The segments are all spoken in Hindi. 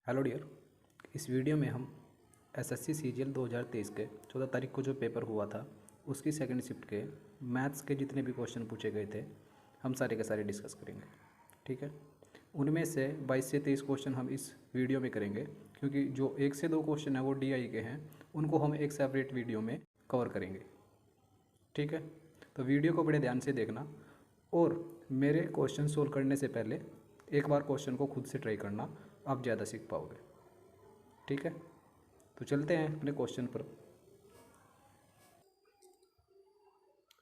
Hello dear. इस वीडियो में हम एसएससी सीजीएल 2023 के 14 तारीख को जो पेपर हुआ था उसकी सेकंड शिफ्ट के मैथ्स के जितने भी क्वेश्चन पूछे गए थे हम सारे के सारे डिस्कस करेंगे। ठीक है, उनमें से 22 से 23 क्वेश्चन हम इस वीडियो में करेंगे, क्योंकि जो 1 से 2 क्वेश्चन है वो डीआई के हैं, उनको हम एक सेपरेट वीडियो में कवर करेंगे। ठीक है, तो वीडियो को बड़े ध्यान से देखना और मेरे क्वेश्चन सोल्व करने से पहले एक बार क्वेश्चन को खुद से ट्राई करना, आप ज़्यादा सीख पाओगे। ठीक है, तो चलते हैं अपने क्वेश्चन पर।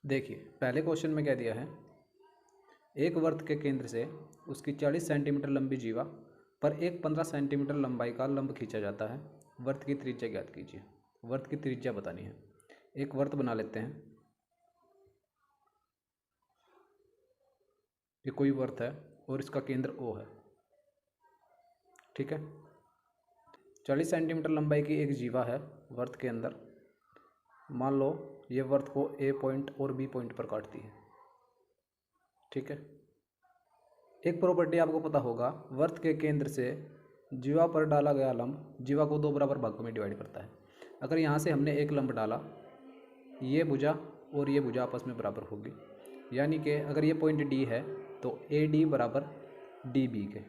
देखिए, पहले क्वेश्चन में क्या दिया है, एक वर्त के केंद्र से उसकी 40 सेंटीमीटर लंबी जीवा पर एक 15 सेंटीमीटर लंबाई का लंब खींचा जाता है। वर्त की त्रिज्या ज्ञात कीजिए। वर्त की त्रिज्या बतानी है। एक वर्त बना लेते हैं। ये कोई वर्त है और इसका केंद्र O है। ठीक है, 40 सेंटीमीटर लंबाई की एक जीवा है वर्त के अंदर। मान लो ये वर्त को A पॉइंट और B पॉइंट पर काटती है। ठीक है, एक प्रॉपर्टी आपको पता होगा, वर्त के केंद्र से जीवा पर डाला गया लंब जीवा को 2 बराबर भागों में डिवाइड करता है। अगर यहाँ से हमने एक लंब डाला, ये भुजा और ये भुजा आपस में बराबर होगी, यानी कि अगर ये पॉइंट D है तो AD बराबर DB के।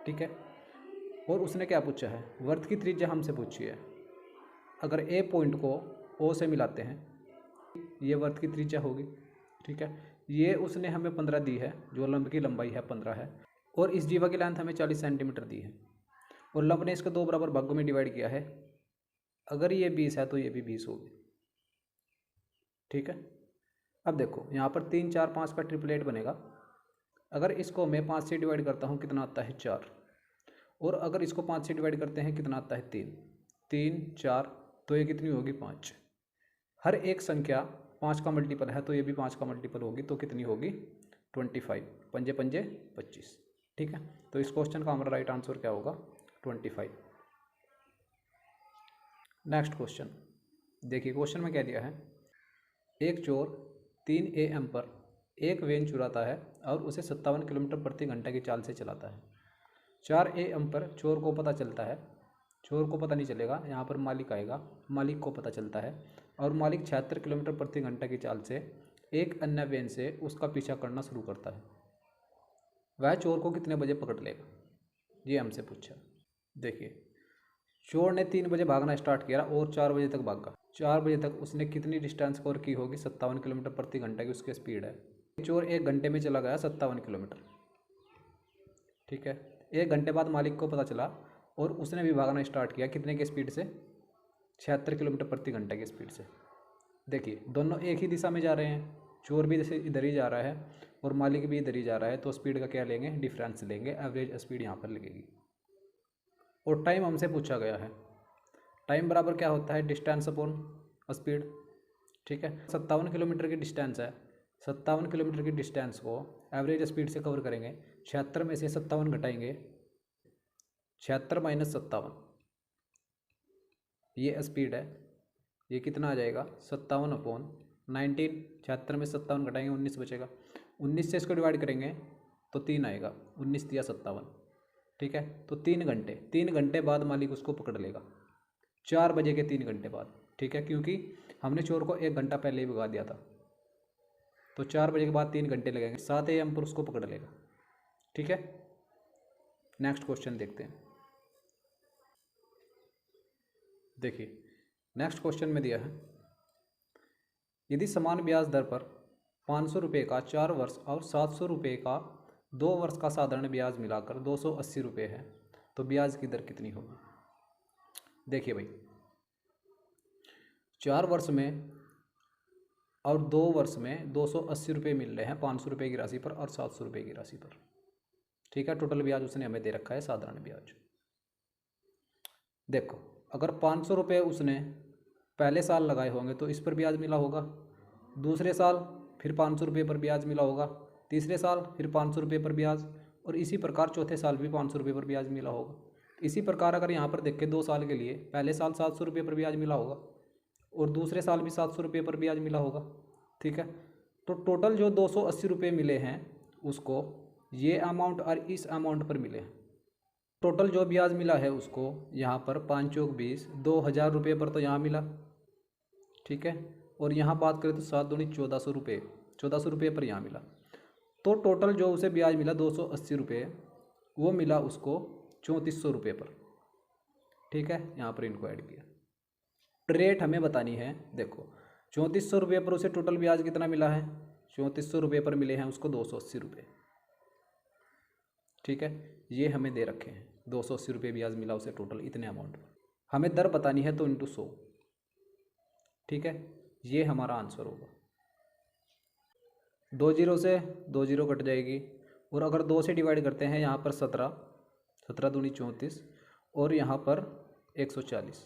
ठीक है, और उसने क्या पूछा है, वर्त की त्रिज्या हमसे पूछी है। अगर A पॉइंट को O से मिलाते हैं, ये वर्त की त्रिज्या होगी। ठीक है, ये उसने हमें 15 दी है, जो लंब की लंबाई है 15 है, और इस जीवा की लेंथ हमें 40 सेंटीमीटर दी है, और लंब ने इसको 2 बराबर भागों में डिवाइड किया है। अगर ये 20 है तो ये भी 20 होगी। ठीक है, अब देखो यहाँ पर 3 4 5 का ट्रिपलेट बनेगा। अगर इसको मैं 5 से डिवाइड करता हूँ कितना आता है 4, और अगर इसको 5 से डिवाइड करते हैं कितना आता है 3 3 4, तो ये कितनी होगी 5। हर एक संख्या 5 का मल्टीपल है तो ये भी 5 का मल्टीपल होगी, तो कितनी होगी 25। पंजे पंजे 25। ठीक है, तो इस क्वेश्चन का हमारा राइट आंसर क्या होगा 25। नेक्स्ट क्वेश्चन देखिए, क्वेश्चन में क्या दिया है, एक चोर 3 AM पर एक वेन चुराता है और उसे 57 किलोमीटर प्रति घंटा की चाल से चलाता है। 4 AM पर चोर को पता चलता है, चोर को पता नहीं चलेगा, यहाँ पर मालिक आएगा, मालिक को पता चलता है, और मालिक 76 किलोमीटर प्रति घंटा की चाल से एक अन्य वैन से उसका पीछा करना शुरू करता है। वह चोर को कितने बजे पकड़ लेगा, ये हमसे पूछा। देखिए, चोर ने 3 बजे भागना स्टार्ट किया और 4 बजे तक भागा। 4 बजे तक उसने कितनी डिस्टेंस कवर की होगी, 57 किलोमीटर प्रति घंटा की उसकी स्पीड है। चोर 1 घंटे में चला गया 57 किलोमीटर। ठीक है, 1 घंटे बाद मालिक को पता चला और उसने भी भागना स्टार्ट किया, कितने की स्पीड से, 76 किलोमीटर प्रति घंटे की स्पीड से। देखिए, दोनों एक ही दिशा में जा रहे हैं, चोर भी जैसे इधर ही जा रहा है और मालिक भी इधर ही जा रहा है, तो स्पीड का क्या लेंगे, डिफरेंस लेंगे, एवरेज स्पीड यहाँ पर लगेगी। और टाइम हमसे पूछा गया है, टाइम बराबर क्या होता है, डिस्टेंस अपॉन स्पीड। ठीक है, 57 किलोमीटर की डिस्टेंस है, 57 किलोमीटर की डिस्टेंस को एवरेज स्पीड से कवर करेंगे। 76 में से 57 घटाएंगे, 76 माइनस 57, ये स्पीड है, ये कितना आ जाएगा 57 अपॉन 19। 76 में 57 घटाएंगे 19 बचेगा, 19 से इसको डिवाइड करेंगे तो 3 आएगा, 19 दिया 57। ठीक है, तो 3 घंटे बाद मालिक उसको पकड़ लेगा, 4 बजे के 3 घंटे बाद। ठीक है, क्योंकि हमने चोर को 1 घंटा पहले ही भगा दिया था, तो 4 बजे के बाद 3 घंटे लगेंगे, 7 AM पर उसको पकड़ लेगा। ठीक है, नेक्स्ट क्वेश्चन देखते हैं। देखिए, नेक्स्ट क्वेश्चन में दिया है, यदि समान ब्याज दर पर 500 रुपये का 4 वर्ष और 700 रुपये का 2 वर्ष का साधारण ब्याज मिलाकर 280 रुपये है, तो ब्याज की दर कितनी होगी। देखिए भाई, 4 वर्ष में और 2 वर्ष में 280 रुपये मिल रहे हैं 500 रुपये की राशि पर और 700 रुपये की राशि पर। ठीक है, टोटल ब्याज उसने हमें दे रखा है साधारण ब्याज। देखो, अगर 500 रुपये उसने पहले साल लगाए होंगे तो इस पर ब्याज मिला होगा, दूसरे साल फिर 500 रुपये पर ब्याज मिला होगा, तीसरे साल फिर 500 रुपये पर ब्याज, और इसी प्रकार चौथे साल भी 500 रुपये पर ब्याज मिला होगा। इसी प्रकार अगर यहाँ पर देखें 2 साल के लिए, पहले साल 700 रुपये पर ब्याज मिला होगा और दूसरे साल भी 700 रुपये पर ब्याज मिला होगा। ठीक है, तो टोटल जो 280 रुपये मिले हैं उसको ये अमाउंट और इस अमाउंट पर मिले हैं। टोटल जो ब्याज मिला है उसको यहाँ पर 5 चौक 20, 2,000 रुपये पर तो यहाँ मिला, ठीक है। और यहाँ बात करें तो 7 दूनी 1400 रुपये, 1400 रुपये पर यहाँ मिला। तो टोटल जो उसे ब्याज मिला 280 रुपये, वो मिला उसको 3400 रुपये पर, ठीक है। यहाँ पर इनको ऐड किया। रेट हमें बतानी है। देखो 3400 रुपये पर उसे टोटल ब्याज कितना मिला है, 3400 रुपये पर मिले हैं उसको 280 रुपये, ठीक है। ये हमें दे रखे हैं 280 रुपये ब्याज मिला उसे टोटल इतने अमाउंट पर। हमें दर बतानी है तो इंटू 100, ठीक है। ये हमारा आंसर होगा। 2 जीरो से 2 जीरो कट जाएगी, और अगर 2 से डिवाइड करते हैं यहाँ पर 17, 17 दूनी 34, और यहाँ पर 140,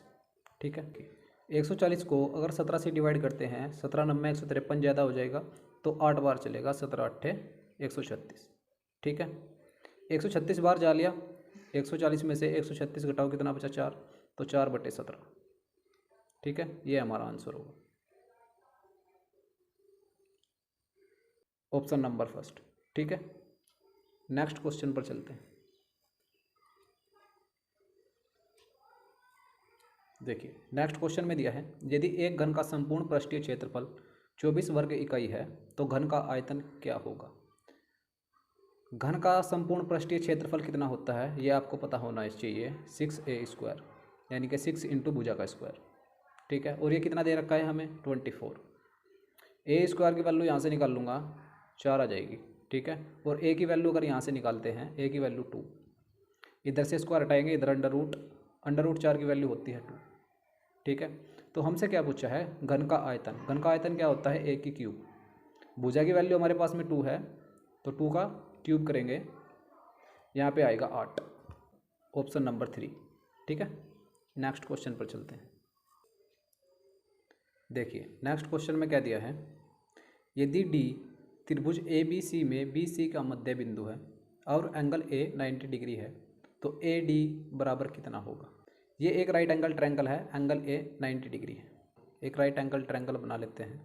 ठीक है। 140 को अगर 17 से डिवाइड करते हैं, 17 नंबर 153 ज़्यादा हो जाएगा तो 8 बार चलेगा, 17 अट्ठे 136, ठीक है। 136 बार जा लिया, 140 में से 136 घटाओ कितना बचा 4, तो 4/17, ठीक है। ये हमारा आंसर होगा ऑप्शन नंबर फर्स्ट, ठीक है। नेक्स्ट क्वेश्चन पर चलते हैं। देखिए नेक्स्ट क्वेश्चन में दिया है, यदि एक घन का संपूर्ण पृष्ठीय क्षेत्रफल 24 वर्ग इकाई है तो घन का आयतन क्या होगा। घन का संपूर्ण पृष्ठीय क्षेत्रफल कितना होता है ये आपको पता होना चाहिए, 6a², यानी कि 6 इंटू भुजा का स्क्वायर, ठीक है। और ये कितना दे रखा है हमें 24। a² की वैल्यू यहाँ से निकाल लूँगा 4 आ जाएगी, ठीक है। और a की वैल्यू अगर यहाँ से निकालते हैं, a की वैल्यू 2, इधर से स्क्वायर हटाएंगे, इधर अंडर रूट 4 की वैल्यू होती है 2, ठीक है। तो हमसे क्या पूछा है, घन का आयतन। घन का आयतन क्या होता है, a की क्यूब। भुजा की वैल्यू हमारे पास में 2 है, तो 2 का क्यूब करेंगे, यहाँ पे आएगा 8, ऑप्शन नंबर 3, ठीक है। नेक्स्ट क्वेश्चन पर चलते हैं। देखिए नेक्स्ट क्वेश्चन में क्या दिया है, यदि D त्रिभुज ABC में BC का मध्य बिंदु है और एंगल A 90 डिग्री है तो AD बराबर कितना होगा। ये एक राइट एंगल ट्रायंगल है, एंगल A 90 डिग्री है। एक राइट एंगल ट्रायंगल बना लेते हैं।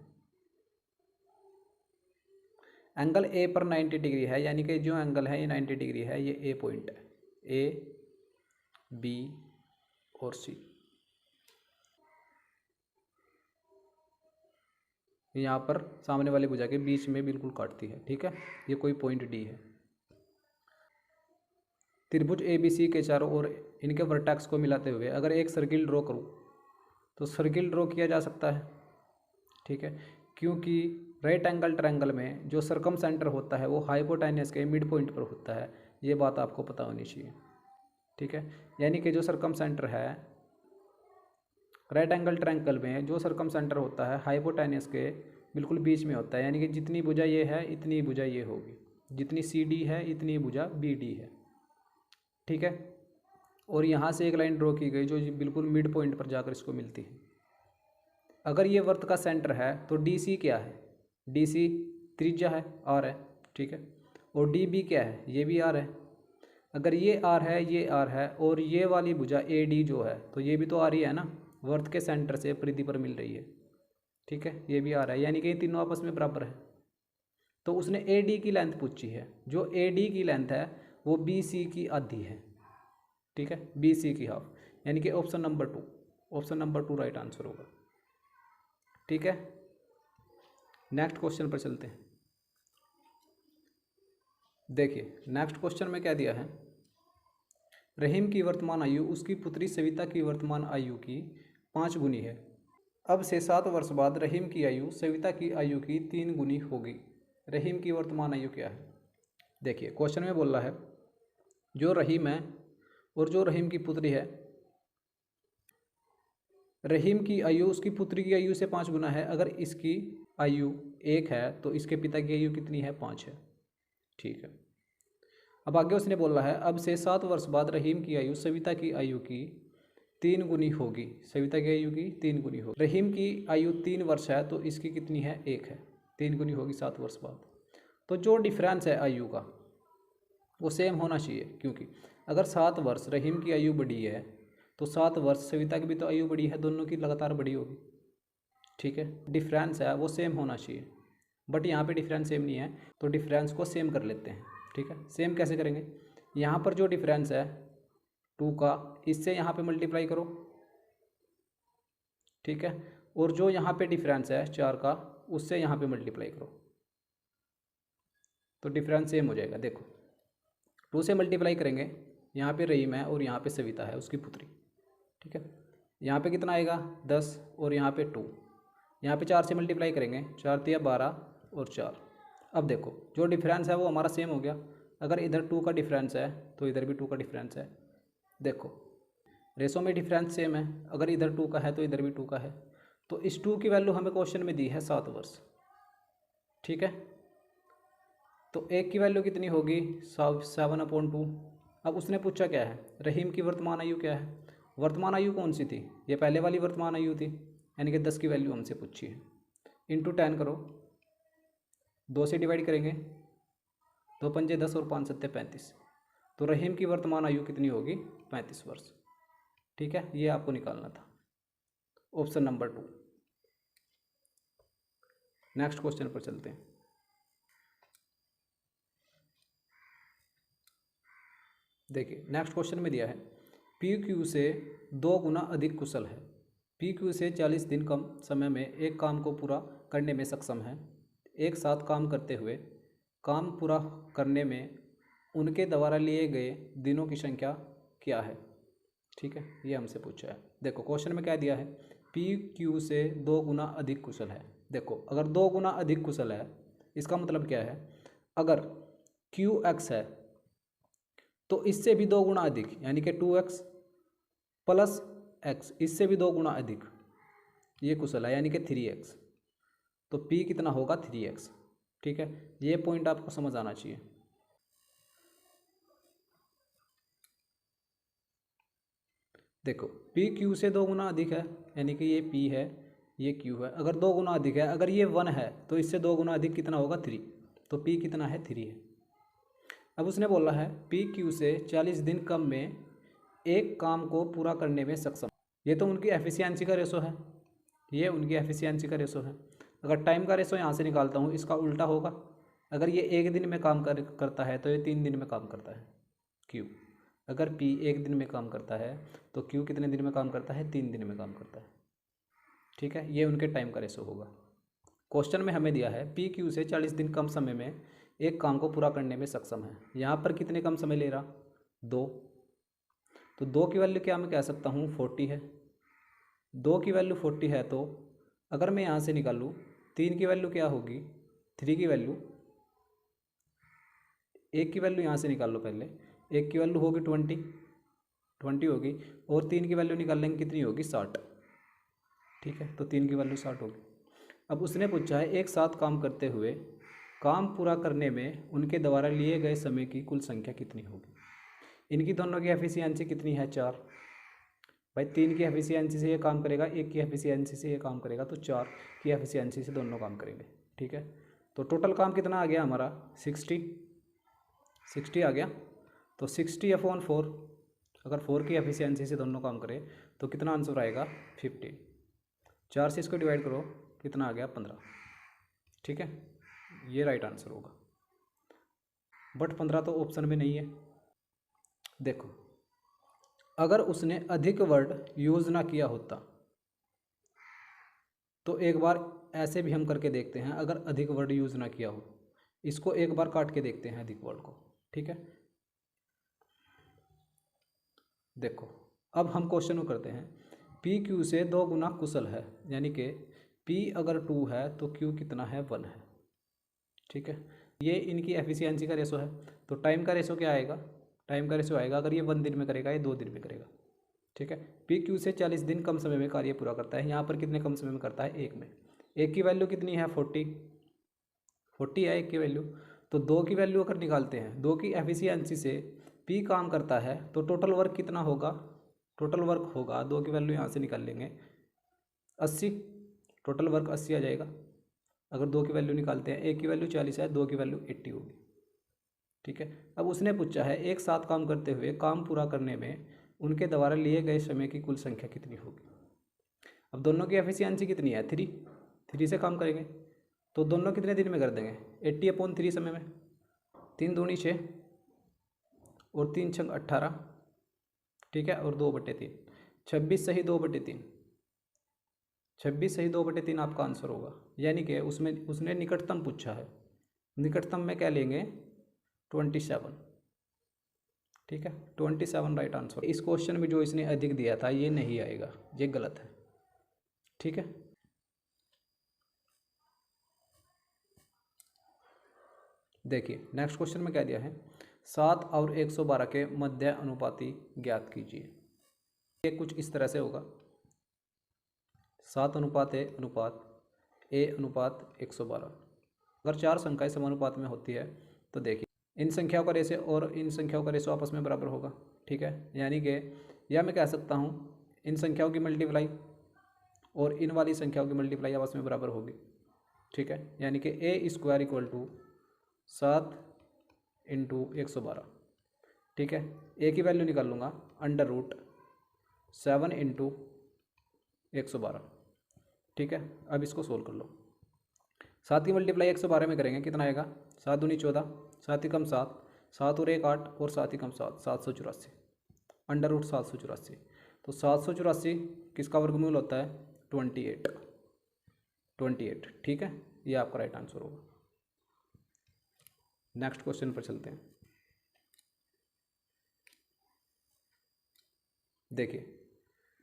एंगल A पर 90 डिग्री है, यानी कि जो एंगल है ये 90 डिग्री है, ये A पॉइंट है, A, B और C। यहाँ पर सामने वाली भुजा के बीच में बिल्कुल काटती है, ठीक है। ये कोई पॉइंट D है। त्रिभुज ABC के चारों ओर इनके वर्टेक्स को मिलाते हुए अगर एक सर्किल ड्रॉ करूँ तो सर्किल ड्रॉ किया जा सकता है, ठीक है। क्योंकि राइट एंगल ट्रायंगल में जो सर्कम सेंटर होता है वो हाइपोटेन्यूस के मिड पॉइंट पर होता है, ये बात आपको पता होनी चाहिए, ठीक है। यानी कि जो सर्कम सेंटर है राइट एंगल ट्रायंगल में, जो सर्कम सेंटर होता है हाइपोटेन्यूस के बिल्कुल बीच में होता है, यानी कि जितनी भुजा ये है इतनी भुजा ये होगी, जितनी CD है इतनी भुजा BD है, ठीक है। और यहाँ से एक लाइन ड्रॉ की गई जो बिल्कुल मिड पॉइंट पर जाकर इसको मिलती है। अगर ये वृत्त का सेंटर है तो DC क्या है, DC त्रिज्या है, R है, ठीक है। और DB क्या है, ये भी R है। अगर ये R है, ये R है, और ये वाली भुजा AD जो है तो ये भी तो R ही है ना, वृत्त के सेंटर से परिधि पर मिल रही है, ठीक है। ये भी R है, यानी कि ये तीनों आपस में बराबर है। तो उसने AD की लेंथ पूछी है, जो AD की लेंथ है वो BC की आधी है, ठीक है, BC की हाफ, यानी कि option number 2, option number 2 right answer होगा, ठीक है। नेक्स्ट क्वेश्चन पर चलते हैं। देखिए नेक्स्ट क्वेश्चन में क्या दिया है, रहीम की वर्तमान आयु उसकी पुत्री सविता की वर्तमान आयु की 5 गुनी है। अब से 7 वर्ष बाद रहीम की आयु सविता की आयु की 3 गुनी होगी। रहीम की वर्तमान आयु क्या है। देखिए क्वेश्चन में बोल रहा है जो रहीम है और जो रहीम की पुत्री है, रहीम की आयु उसकी पुत्री की आयु से 5 गुना है। अगर इसकी आयु 1 है तो इसके पिता की आयु कितनी है, 5 है, ठीक है। अब आगे उसने बोला है अब से 7 वर्ष बाद रहीम की आयु सविता की आयु की 3 गुनी होगी। सविता की आयु की 3 गुनी होगी। रहीम की आयु 3 वर्ष है तो इसकी कितनी है, 1 है, 3 गुनी होगी 7 वर्ष बाद। तो जो डिफरेंस है आयु का वो सेम होना चाहिए, क्योंकि अगर 7 वर्ष रहीम की आयु बड़ी है तो 7 वर्ष सविता की भी तो आयु बड़ी है, दोनों की लगातार बड़ी होगी, ठीक है। डिफरेंस है वो सेम होना चाहिए, बट यहाँ पे डिफरेंस सेम नहीं है तो डिफरेंस को सेम कर लेते हैं, ठीक है। सेम कैसे करेंगे, यहाँ पर जो डिफरेंस है 2 का इससे यहाँ पे मल्टीप्लाई करो, ठीक है, और जो यहाँ पे डिफरेंस है 4 का उससे यहाँ पे मल्टीप्लाई करो, तो डिफरेंस सेम हो जाएगा। देखो 2 से मल्टीप्लाई करेंगे, यहाँ पे रहीम है और यहाँ पे सविता है उसकी पुत्री, ठीक है। यहाँ पे कितना आएगा 10 और यहाँ पे 2, यहाँ पे 4 से मल्टीप्लाई करेंगे, 4 तिया 12 और 4। अब देखो जो डिफरेंस है वो हमारा सेम हो गया। अगर इधर 2 का डिफरेंस है तो इधर भी 2 का डिफरेंस है। देखो रेशो में डिफरेंस सेम है, अगर इधर 2 का है तो इधर भी 2 का है। तो इस 2 की वैल्यू हमें क्वेश्चन में दी है 7 वर्ष, ठीक है। तो एक की वैल्यू कितनी होगी 7/2। अब उसने पूछा क्या है, रहीम की वर्तमान आयु क्या है। वर्तमान आयु कौन सी थी, ये पहले वाली वर्तमान आयु थी, यानी कि 10 की वैल्यू हमसे पूछी है। इंटू 10 करो, 2 से डिवाइड करेंगे, 2 पंजे 10 और 5 सत्ते 35। तो रहीम की वर्तमान आयु कितनी होगी 35 वर्ष, ठीक है। ये आपको निकालना था, ऑप्शन नंबर 2। नेक्स्ट क्वेश्चन पर चलते हैं। देखिए नेक्स्ट क्वेश्चन में दिया है पी क्यू से 2 गुना अधिक कुशल है। पी क्यू से 40 दिन कम समय में एक काम को पूरा करने में सक्षम है। एक साथ काम करते हुए काम पूरा करने में उनके द्वारा लिए गए दिनों की संख्या क्या है, ठीक है। ये हमसे पूछा है। देखो क्वेश्चन में क्या दिया है, पी क्यू से 2 गुना अधिक कुशल है। देखो अगर 2 गुना अधिक कुशल है इसका मतलब क्या है, अगर क्यू एक्स है तो इससे भी 2 गुना अधिक, यानी कि 2x प्लस एक्स, इससे भी 2 गुना अधिक ये कुशल है, यानी कि 3x। तो p कितना होगा 3x, ठीक है। ये पॉइंट आपको समझ आना चाहिए। देखो p q से 2 गुना अधिक है, यानी कि ये p है ये q है। अगर 2 गुना अधिक है, अगर ये 1 है तो इससे 2 गुना अधिक कितना होगा 3, तो p कितना है 3 है। अब उसने बोला है पी क्यू से 40 दिन कम में एक काम को पूरा करने में सक्षम। ये तो उनकी एफिशिएंसी का रेशो है, ये उनकी एफिशिएंसी का रेशो है। अगर टाइम का रेशो यहाँ से निकालता हूँ इसका उल्टा होगा। अगर ये 1 दिन में काम करता है तो ये 3 दिन में काम करता है क्यू। अगर पी 1 दिन में काम करता है तो क्यू कितने दिन में काम करता है 3 दिन में काम करता है, ठीक है। ये उनके टाइम का रेशो होगा। क्वेश्चन में हमें दिया है पी क्यू से 40 दिन कम समय में एक काम को पूरा करने में सक्षम है। यहाँ पर कितने कम समय ले रहा 2, तो 2 की वैल्यू क्या मैं कह सकता हूँ 40 है। 2 की वैल्यू 40 है तो अगर मैं यहाँ से निकालूँ 3 की वैल्यू क्या होगी, 3 की वैल्यू, 1 की वैल्यू यहाँ से निकाल लो पहले, 1 की वैल्यू होगी 20 होगी, और 3 की वैल्यू निकाल लेंगे कितनी होगी 60, ठीक है। तो 3 की वैल्यू 60 होगी। अब उसने पूछा है एक साथ काम करते हुए काम पूरा करने में उनके द्वारा लिए गए समय की कुल संख्या कितनी होगी। इनकी दोनों की एफिशिएंसी कितनी है 4। भाई 3 की एफिशिएंसी से ये काम करेगा, 1 की एफिशिएंसी से ये काम करेगा, तो 4 की एफिशिएंसी से दोनों काम करेंगे, ठीक है। तो टोटल काम कितना आ गया हमारा 60 आ गया। तो 60/4, अगर 4 की एफिशिएंसी से दोनों काम करें तो कितना आंसर आएगा 15। 4 से इसको डिवाइड करो कितना आ गया 15, ठीक है। ये राइट आंसर होगा, बट 15 तो ऑप्शन में नहीं है। देखो अगर उसने अधिक वर्ड यूज़ ना किया होता तो एक बार ऐसे भी हम करके देखते हैं। अगर अधिक वर्ड यूज़ ना किया हो, इसको एक बार काट के देखते हैं अधिक वर्ड को, ठीक है। देखो अब हम क्वेश्चन को करते हैं पी क्यू से 2 गुना कुशल है, यानी कि पी अगर 2 है तो क्यू कितना है 1 है, ठीक है। ये इनकी एफिशिएंसी का रेशो है। तो टाइम का रेशो क्या आएगा, टाइम का रेशो आएगा अगर ये 1 दिन में करेगा ये 2 दिन में करेगा, ठीक है। पी क्यू से 40 दिन कम समय में कार्य पूरा करता है। यहाँ पर कितने कम समय में करता है 1 में। 1 की वैल्यू कितनी है 40 है 1 की वैल्यू। तो 2 की वैल्यू अगर निकालते हैं, 2 की एफिशिएंसी से पी काम करता है तो टोटल वर्क कितना होगा, टोटल वर्क होगा 2 की वैल्यू यहाँ से निकाल लेंगे 80, टोटल वर्क 80 आ जाएगा। अगर 2 की वैल्यू निकालते हैं, 1 की वैल्यू 40 है, 2 की वैल्यू 80 होगी, ठीक है। अब उसने पूछा है एक साथ काम करते हुए काम पूरा करने में उनके द्वारा लिए गए समय की कुल संख्या कितनी होगी। अब दोनों की एफिशिएंसी कितनी है 3 से काम करेंगे तो दोनों कितने दिन में कर देंगे 80/3 समय में। 3 दूनी 6 और 3 छंग 18, ठीक है, और 2/3। 26 सही 2/3, 26 सही 2/3 आपका आंसर होगा। यानी कि उसमें उसने निकटतम पूछा है, निकटतम में क्या लेंगे 27। ठीक है, 27 राइट आंसर। इस क्वेश्चन में जो इसने अधिक दिया था ये नहीं आएगा, ये गलत है। ठीक है, देखिए नेक्स्ट क्वेश्चन में क्या दिया है, 7 और 112 के मध्य अनुपाती ज्ञात कीजिए। ये कुछ इस तरह से होगा, 7 अनुपात ए अनुपात ए अनुपात 112। अगर चार संख्याएं समानुपात में होती है तो देखिए इन संख्याओं का रेशो और इन संख्याओं का रेशो आपस में बराबर होगा। ठीक है, यानी कि या मैं कह सकता हूँ इन संख्याओं की मल्टीप्लाई और इन वाली संख्याओं की मल्टीप्लाई आपस में बराबर होगी। ठीक है, यानी कि a² इक्वल टू 7 इंटू 112। ठीक है, ए की वैल्यू निकाल लूँगा √7 इंटू 112। ठीक है, अब इसको सोल्व कर लो। 7 की मल्टीप्लाई 112 में करेंगे, कितना आएगा 7 दूनी 14, 7 ही कम 7, 7 और 1 8 और 7 ही कम 7, 784 √784। तो 784 किसका वर्गमूल होता है 28। ठीक है, ये आपका राइट आंसर होगा। नेक्स्ट क्वेश्चन पर चलते हैं। देखिए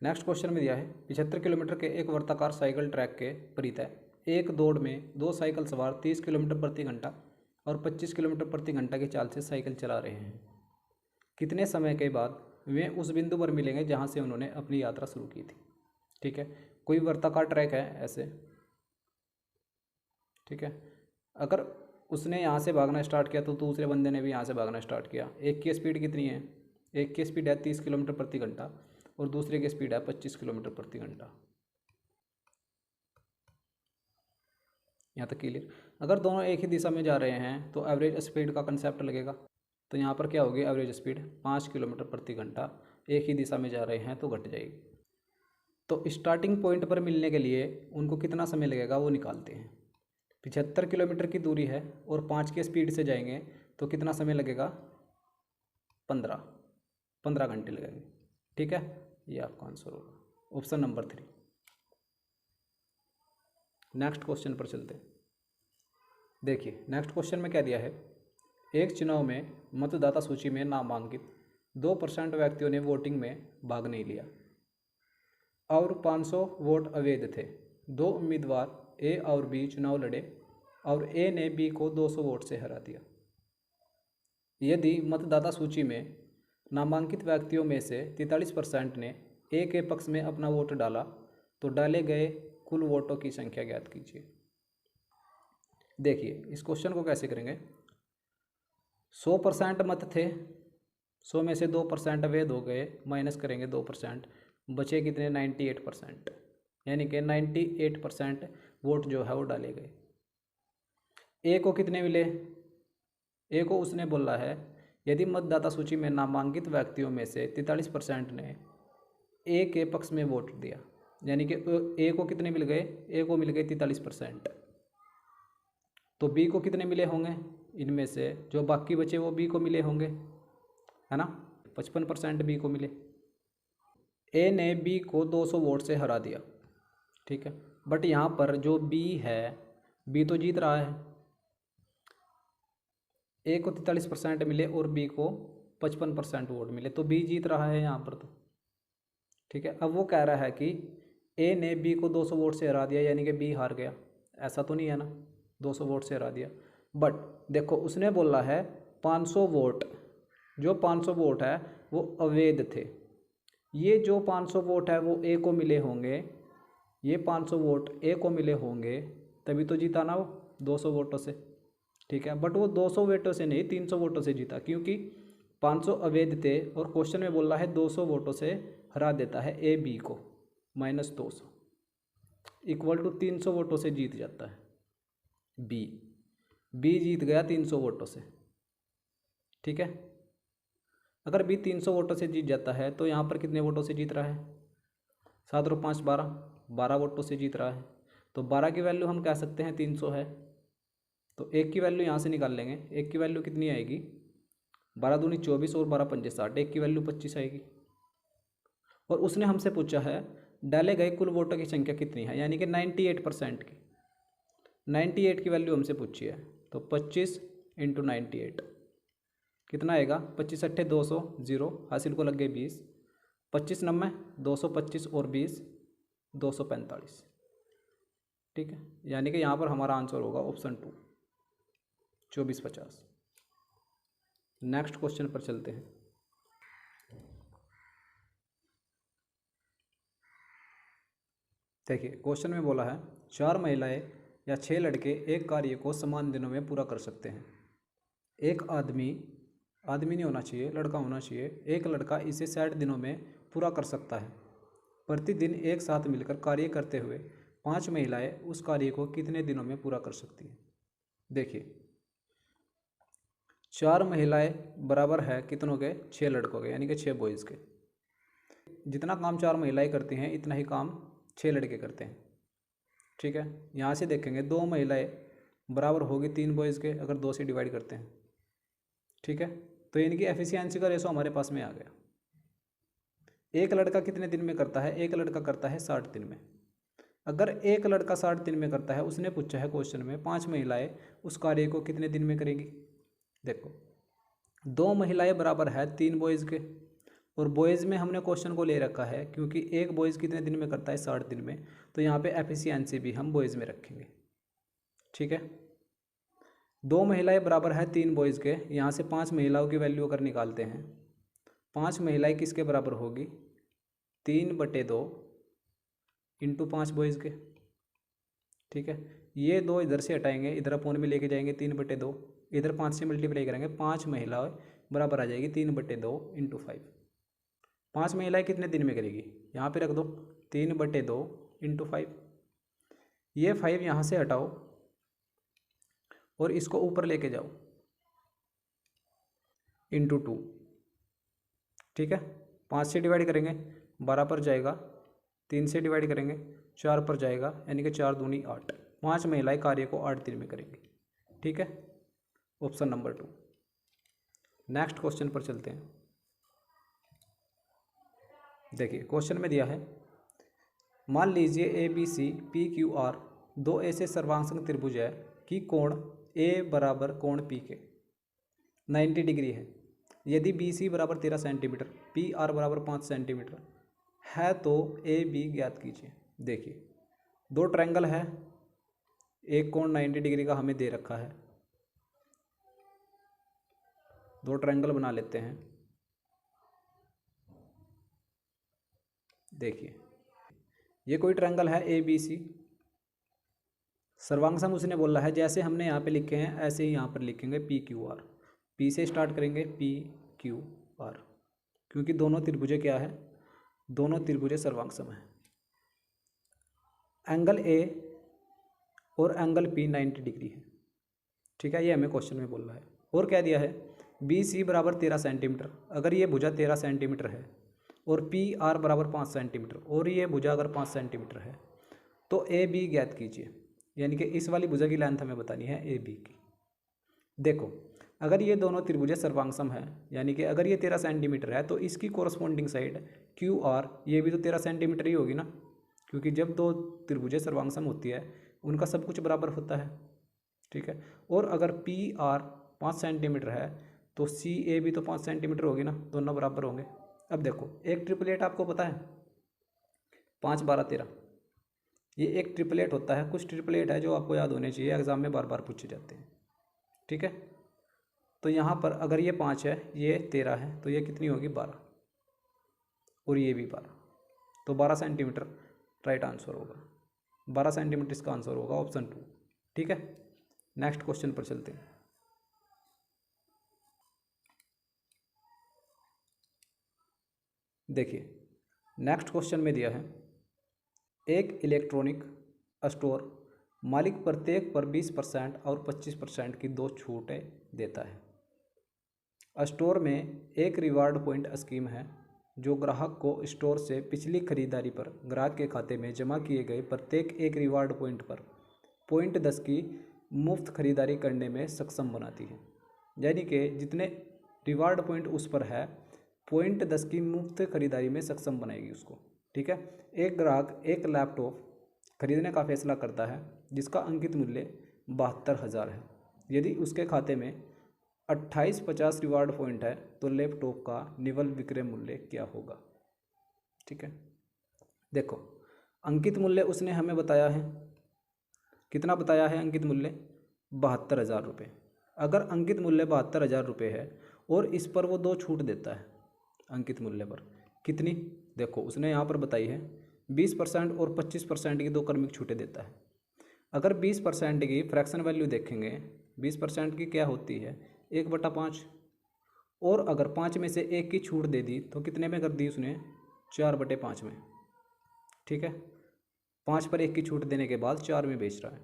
नेक्स्ट क्वेश्चन में दिया है 75 किलोमीटर के एक वर्ताकार साइकिल ट्रैक के परितः एक दौड़ में 2 साइकिल सवार 30 किलोमीटर प्रति घंटा और 25 किलोमीटर प्रति घंटा की चाल से साइकिल चला रहे हैं। कितने समय के बाद वे उस बिंदु पर मिलेंगे जहां से उन्होंने अपनी यात्रा शुरू की थी। ठीक है, कोई वर्ताकार ट्रैक है ऐसे। ठीक है, अगर उसने यहाँ से भागना स्टार्ट किया तो दूसरे बंदे ने भी यहाँ से भागना स्टार्ट किया। एक की स्पीड कितनी है, एक की स्पीड है 30 किलोमीटर प्रति घंटा और दूसरे की स्पीड है 25 किलोमीटर प्रति घंटा। यहाँ तक क्लियर। अगर दोनों एक ही दिशा में जा रहे हैं तो एवरेज स्पीड का कंसेप्ट लगेगा। तो यहाँ पर क्या होगी, एवरेज स्पीड 5 किलोमीटर प्रति घंटा, एक ही दिशा में जा रहे हैं तो घट जाएगी। तो स्टार्टिंग पॉइंट पर मिलने के लिए उनको कितना समय लगेगा वो निकालते हैं। 75 किलोमीटर की दूरी है और 5 की स्पीड से जाएंगे तो कितना समय लगेगा 15 घंटे लगेंगे। ठीक है, ये आपका आंसर होगा ऑप्शन नंबर 3। नेक्स्ट क्वेश्चन पर चलते हैं। देखिए नेक्स्ट क्वेश्चन में क्या दिया है, एक चुनाव में मतदाता सूची में नामांकित 2% व्यक्तियों ने वोटिंग में भाग नहीं लिया और 500 वोट अवैध थे। 2 उम्मीदवार ए और बी चुनाव लड़े और ए ने बी को 200 वोट से हरा दिया। यदि मतदाता सूची में नामांकित व्यक्तियों में से 43% ने ए के पक्ष में अपना वोट डाला तो डाले गए कुल वोटों की संख्या ज्ञात कीजिए। देखिए इस क्वेश्चन को कैसे करेंगे, 100% मत थे, 100 में से 2% अवैध हो गए, माइनस करेंगे 2%, बचे कितने 98%, यानी कि 98% वोट जो है वो डाले गए। ए को कितने मिले, ए को उसने बोला है यदि मतदाता सूची में नामांकित व्यक्तियों में से 43% ने ए के पक्ष में वोट दिया, यानी कि ए को कितने मिल गए, ए को मिल गए 43%। तो बी को कितने मिले होंगे, इनमें से जो बाकी बचे वो बी को मिले होंगे, है ना, 55% बी को मिले। ए ने बी को 200 वोट से हरा दिया। ठीक है, बट यहाँ पर जो बी है, बी तो जीत रहा है, ए को 43% मिले और बी को 55% वोट मिले, तो बी जीत रहा है यहाँ पर तो। ठीक है, अब वो कह रहा है कि ए ने बी को 200 वोट से हरा दिया, यानी कि बी हार गया, ऐसा तो नहीं है ना, 200 वोट से हरा दिया। बट देखो उसने बोला है 500 वोट, जो 500 वोट है वो अवैध थे। ये जो 500 वोट है वो ए को मिले होंगे, ये 500 वोट ए को मिले होंगे, तभी तो जीता ना वो 200 वोटों से। ठीक है, बट वो 200 वोटों से नहीं 300 वोटों से जीता, क्योंकि 500 अवैध थे और क्वेश्चन में बोल रहा है 200 वोटों से हरा देता है ए बी को, -200 इक्वल टू 300 वोटों से जीत जाता है बी जीत गया 300 वोटों से। ठीक है, अगर बी 300 वोटों से जीत जाता है तो यहाँ पर कितने वोटों से जीत रहा है, 7 और 5 12 वोटों से जीत रहा है। तो 12 की वैल्यू हम कह सकते हैं 300 है, तो एक की वैल्यू यहाँ से निकाल लेंगे, एक की वैल्यू कितनी आएगी 12 दूनी 24 और 12 पंजे 60, एक की वैल्यू 25 आएगी। और उसने हमसे पूछा है डाले गए कुल वोटों की संख्या कितनी है, यानी कि 98% की। 98 की वैल्यू हमसे पूछी है, तो 25 × 98 कितना आएगा, 25 अट्ठे 200, 0 हासिल को लग गए 20, 25 नब्बे 225 और 20 245। ठीक है, यानी कि यहाँ पर हमारा आंसर होगा ऑप्शन 2 2450। नेक्स्ट क्वेश्चन पर चलते हैं। देखिए क्वेश्चन में बोला है 4 महिलाएं या 6 लड़के एक कार्य को समान दिनों में पूरा कर सकते हैं। एक आदमी नहीं होना चाहिए, लड़का होना चाहिए, एक लड़का इसे 60 दिनों में पूरा कर सकता है। प्रतिदिन एक साथ मिलकर कार्य करते हुए 5 महिलाएं उस कार्य को कितने दिनों में पूरा कर सकती हैं। देखिए 4 महिलाएं बराबर है कितनों के, 6 लड़कों के, यानी कि 6 बॉयज़ के। जितना काम 4 महिलाएं करती हैं इतना ही काम 6 लड़के करते हैं। ठीक है, यहाँ से देखेंगे 2 महिलाएं बराबर होगी 3 बॉयज़ के, अगर 2 से डिवाइड करते हैं। ठीक है, तो यानी कि एफिशिएंसी का रेशो हमारे पास में आ गया। एक लड़का कितने दिन में करता है, एक लड़का करता है 60 दिन में। अगर एक लड़का 60 दिन में करता है, उसने पूछा है क्वेश्चन में 5 महिलाएं उस कार्य को कितने दिन में करेंगी। देखो 2 महिलाएं बराबर है 3 बॉयज़ के, और बॉयज़ में हमने क्वेश्चन को ले रखा है क्योंकि एक बॉयज़ कितने दिन में करता है, 60 दिन में, तो यहाँ पे एफिशिएंसी भी हम बॉयज़ में रखेंगे। ठीक है, 2 महिलाएं बराबर है 3 बॉयज़ के, यहाँ से 5 महिलाओं की वैल्यू अगर निकालते हैं, 5 महिलाएं किसके बराबर होगी, 3/2 इंटू 5 बॉयज़ के। ठीक है, ये 2 इधर से हटाएंगे, इधर अपोन में लेके जाएंगे 3/2, इधर 5 से मल्टीप्लाई करेंगे, 5 महिलाएं बराबर आ जाएगी 3/2 इंटू 5। 5 महिलाएं कितने दिन में करेगी, यहाँ पे रख दो 3/2 इंटू 5। ये 5 यहाँ से हटाओ और इसको ऊपर लेके जाओ इंटू 2। ठीक है, 5 से डिवाइड करेंगे 12 पर जाएगा, 3 से डिवाइड करेंगे 4 पर जाएगा, यानी कि 4 दूनी 8। 5 महिलाएं कार्य को 8 दिन में करेंगी। ठीक है, ऑप्शन नंबर 2। नेक्स्ट क्वेश्चन पर चलते हैं। देखिए क्वेश्चन में दिया है, मान लीजिए A B C P Q R 2 ऐसे सर्वांग त्रिभुज है कि कोण ए बराबर कोण पी के 90 डिग्री है। यदि बी सी बराबर 13 सेंटीमीटर, पी आर बराबर 5 सेंटीमीटर है तो ए बी ज्ञात कीजिए। देखिए 2 ट्रायंगल है, एक कोण 90 डिग्री का हमें दे रखा है। 2 ट्रायंगल बना लेते हैं। देखिए ये कोई ट्रायंगल है ए बी सी, सर्वांग सम उसने बोला है जैसे हमने यहाँ पे लिखे हैं ऐसे ही यहाँ पर लिखेंगे पी क्यू आर। पी से स्टार्ट करेंगे पी क्यू आर, क्योंकि दोनों त्रिभुजें क्या है, दोनों त्रिभुजें सर्वांग सम है। एंगल ए और एंगल पी 90 डिग्री है। ठीक है, ये हमें क्वेश्चन में बोल रहा है। और क्या दिया है, बी सी बराबर 13 सेंटीमीटर, अगर ये भुजा 13 सेंटीमीटर है और पी आर बराबर 5 सेंटीमीटर और ये भुजा अगर 5 सेंटीमीटर है तो ए बी ज्ञात कीजिए, यानी कि इस वाली भुजा की लेंथ हमें बतानी है ए बी की। देखो अगर ये दोनों त्रिभुजें सर्वांग सम है, यानी कि अगर ये 13 सेंटीमीटर है तो इसकी कोरस्पॉन्डिंग साइड क्यू आर ये भी तो 13 सेंटीमीटर ही होगी ना, क्योंकि जब 2 त्रिभुजें सर्वांग सम होती है उनका सब कुछ बराबर होता है। ठीक है, और अगर पी आर 5 सेंटीमीटर है तो सी ए भी तो 5 सेंटीमीटर होगी ना, दोनों बराबर होंगे। अब देखो एक ट्रिपलेट आपको पता है 5 12 13, ये एक ट्रिपलेट होता है। कुछ ट्रिपलेट है जो आपको याद होने चाहिए, एग्जाम में बार बार पूछे जाते हैं। ठीक है, तो यहाँ पर अगर ये 5 है, ये 13 है, तो ये कितनी होगी 12, और ये भी 12, तो 12 सेंटीमीटर राइट आंसर होगा। 12 सेंटीमीटर इसका आंसर होगा ऑप्शन 2। ठीक है, नेक्स्ट क्वेश्चन पर चलते हैं। देखिए नेक्स्ट क्वेश्चन में दिया है, एक इलेक्ट्रॉनिक स्टोर मालिक प्रत्येक पर 20% और 25% की 2 छूटें देता है। स्टोर में एक रिवार्ड पॉइंट स्कीम है जो ग्राहक को स्टोर से पिछली खरीदारी पर ग्राहक के खाते में जमा किए गए प्रत्येक एक रिवार्ड पॉइंट पर 0.10 की मुफ्त खरीदारी करने में सक्षम बनाती है। यानी कि जितने रिवार्ड पॉइंट उस पर है 0.10 की मुफ्त खरीदारी में सक्षम बनाएगी उसको। ठीक है, एक ग्राहक एक लैपटॉप खरीदने का फैसला करता है जिसका अंकित मूल्य 72,000 है। यदि उसके खाते में 2850 रिवार्ड पॉइंट है तो लैपटॉप का निवल विक्रय मूल्य क्या होगा। ठीक है, देखो अंकित मूल्य उसने हमें बताया है, कितना बताया है अंकित मूल्य? 72,000 रुपये। अगर अंकित मूल्य 72,000 रुपये है और इस पर वो 2 छूट देता है अंकित मूल्य पर, कितनी? देखो उसने यहाँ पर बताई है 20% और 25% की 2 क्रमिक छूटें देता है। अगर 20% की फ्रैक्शन वैल्यू देखेंगे, 20% की क्या होती है? 1/5। और अगर 5 में से 1 की छूट दे दी तो कितने में कर दी उसने? 4/5 में। ठीक है, 5 पर 1 की छूट देने के बाद 4 में बेच रहा है,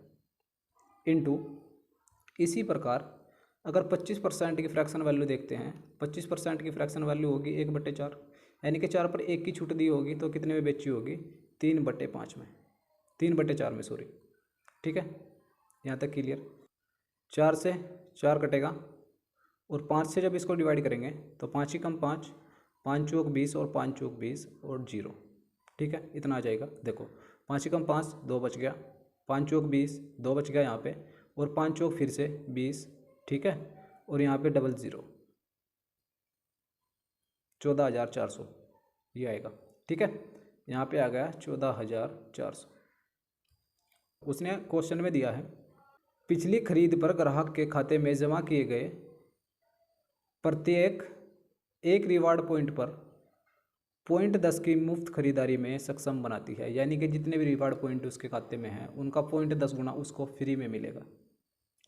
इनटू इसी प्रकार अगर 25% की फ्रैक्शन वैल्यू देखते हैं, 25% की फ्रैक्शन वैल्यू होगी 1/4, यानी कि 4 पर 1 की छूट दी होगी तो कितने में बेची होगी? 3/5 में, 3/4 में सॉरी। ठीक है, यहाँ तक क्लियर? 4 से 4 कटेगा और 5 से जब इसको डिवाइड करेंगे तो 5 ही कम 5, 5 चौक 20 और 5 चौक 20 और 0। ठीक है, इतना आ जाएगा। देखो 5 ही कम 5, 2 बच गया, 5 चौक 20, 2 बच गया यहाँ पे, और 5 चौक फिर से 20। ठीक है, और यहाँ पे डबल 0, 14,400 ये आएगा। ठीक है, यहाँ पे आ गया 14,400। उसने क्वेश्चन में दिया है पिछली खरीद पर ग्राहक के खाते में जमा किए गए प्रत्येक एक रिवार्ड पॉइंट पर 0.10 की मुफ्त खरीदारी में सक्षम बनाती है, यानी कि जितने भी रिवार्ड पॉइंट उसके खाते में हैं उनका 0.10 गुना उसको फ्री में मिलेगा।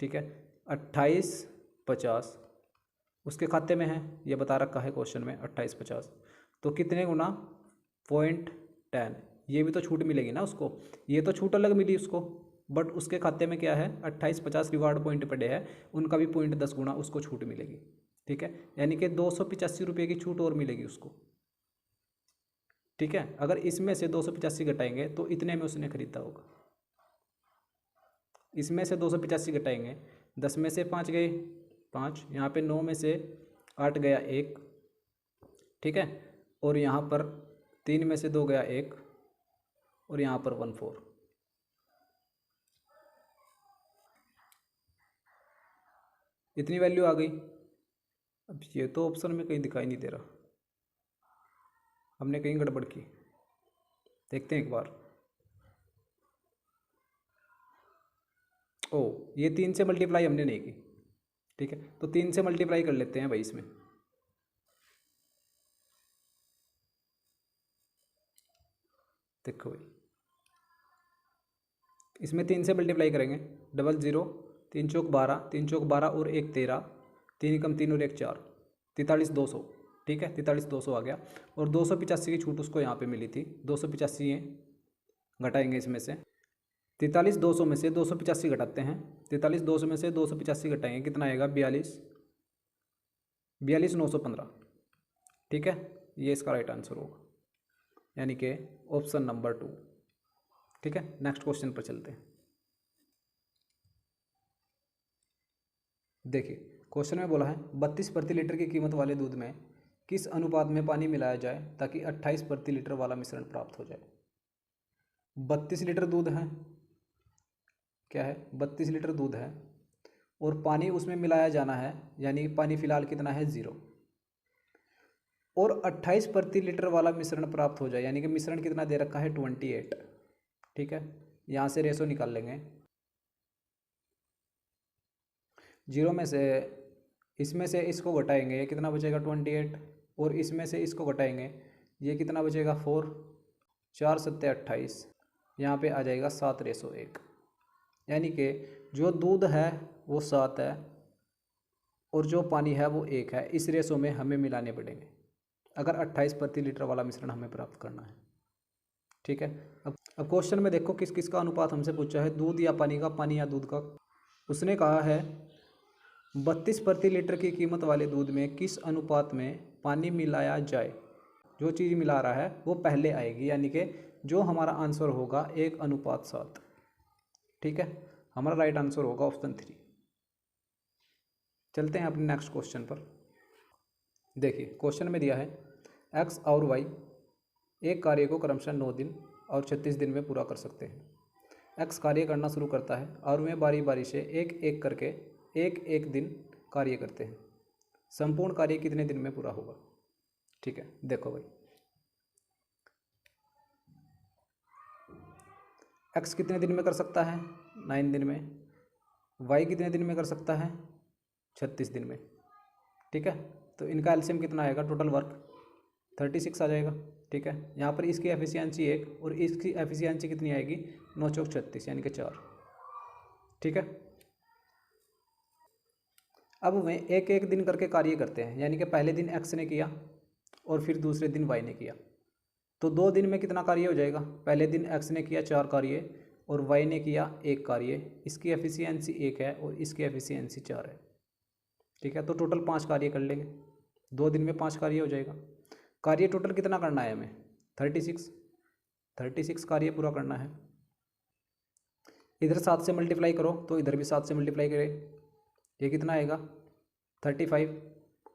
ठीक है, 2850 उसके खाते में है, ये बता रखा है क्वेश्चन में 2850, तो कितने गुना? 0.10। ये भी तो छूट मिलेगी ना उसको, ये तो छूट अलग मिली उसको, बट उसके खाते में क्या है? 2850 रिवार्ड पॉइंट पड़े हैं, उनका भी 0.10 गुना उसको छूट मिलेगी। ठीक है, यानी कि 285 रुपये की छूट और मिलेगी उसको। ठीक है, अगर इसमें से 285 घटाएंगे तो इतने में उसने खरीदा होगा। इसमें से 285 घटाएंगे, 10 में से 5 गए 5, यहाँ पे 9 में से 8 गया 1। ठीक है, और यहाँ पर 3 में से 2 गया 1, और यहाँ पर 14। इतनी वैल्यू आ गई। अब ये तो ऑप्शन में कहीं दिखाई नहीं दे रहा, हमने कहीं गड़बड़ की। देखते हैं एक बार। ओ, ये 3 से मल्टीप्लाई हमने नहीं की। ठीक है, तो 3 से मल्टीप्लाई कर लेते हैं भाई इसमें। देखो भाई, इसमें 3 से मल्टीप्लाई करेंगे, डबल 0, 3 चौक 12, 3 चौक 12 और 1 13, 3 कम 3 और 1 4, 43,200। ठीक है, 43,200 आ गया, और 285 की छूट उसको यहाँ पे मिली थी। 285 है, घटाएंगे इसमें से 43,200 में से 285 घटाते हैं, 43,200 में से 285 घटाएंगे, कितना आएगा? 42,915। ठीक है, ये इसका राइट आंसर होगा, यानी कि ऑप्शन नंबर 2। ठीक है, नेक्स्ट क्वेश्चन पर चलते हैं। देखिए क्वेश्चन में बोला है 32 प्रति लीटर की कीमत वाले दूध में किस अनुपात में पानी मिलाया जाए ताकि 28 प्रति लीटर वाला मिश्रण प्राप्त हो जाए। 32 लीटर दूध है, क्या है? 32 लीटर दूध है और पानी उसमें मिलाया जाना है, यानी पानी फिलहाल कितना है? 0, और 28 प्रति लीटर वाला मिश्रण प्राप्त हो जाए, यानी कि मिश्रण कितना दे रखा है? 28। ठीक है, यहाँ से रेशो निकाल लेंगे। 0 में से इसमें से इसको घटाएंगे, ये कितना बचेगा? 28, और इसमें से इसको घटाएंगे, ये कितना बचेगा? 4, 4 सत्ते 28, यहाँ पे आ जाएगा 7:1, यानी कि जो दूध है वो 7 है और जो पानी है वो 1 है। इस रेशो में हमें मिलाने पड़ेंगे अगर 28 प्रति लीटर वाला मिश्रण हमें प्राप्त करना है। ठीक है, अब क्वेश्चन में देखो किस किस का अनुपात हमसे पूछा है, दूध या पानी का, पानी या दूध का। उसने कहा है 32 प्रति लीटर की कीमत वाले दूध में किस अनुपात में पानी मिलाया जाए। जो चीज़ मिला रहा है वो पहले आएगी, यानी कि जो हमारा आंसर होगा 1:7। ठीक है, हमारा राइट आंसर होगा ऑप्शन 3। चलते हैं अपने नेक्स्ट क्वेश्चन पर। देखिए क्वेश्चन में दिया है एक्स और वाई एक कार्य को क्रमशः 9 दिन और 36 दिन में पूरा कर सकते हैं। एक्स कार्य करना शुरू करता है और वे बारी बारी से एक एक करके एक एक दिन कार्य करते हैं। संपूर्ण कार्य कितने दिन में पूरा होगा? ठीक है, देखो भाई, एक्स कितने दिन में कर सकता है? 9 दिन में। वाई कितने दिन में कर सकता है? 36 दिन में। ठीक है, तो इनका एलसीएम कितना आएगा? टोटल वर्क 36 आ जाएगा। ठीक है, यहाँ पर इसकी एफिशिएंसी 1 और इसकी एफिशिएंसी कितनी आएगी? 9 चौक 36 यानी कि 4। ठीक है, अब वे एक एक दिन करके कार्य करते हैं, यानी कि पहले दिन एक्स ने किया और फिर दूसरे दिन वाई ने किया, तो 2 दिन में कितना कार्य हो जाएगा? पहले दिन एक्स ने किया 4 कार्य और वाई ने किया 1 कार्य। इसकी एफिशिएंसी 1 है और इसकी एफिशिएंसी 4 है। ठीक है, तो टोटल 5 कार्य कर लेंगे, 2 दिन में 5 कार्य हो जाएगा। कार्य टोटल कितना करना है हमें? 36 कार्य पूरा करना है। इधर 7 से मल्टीप्लाई करो तो इधर भी 7 से मल्टीप्लाई करें, ये कितना आएगा? 35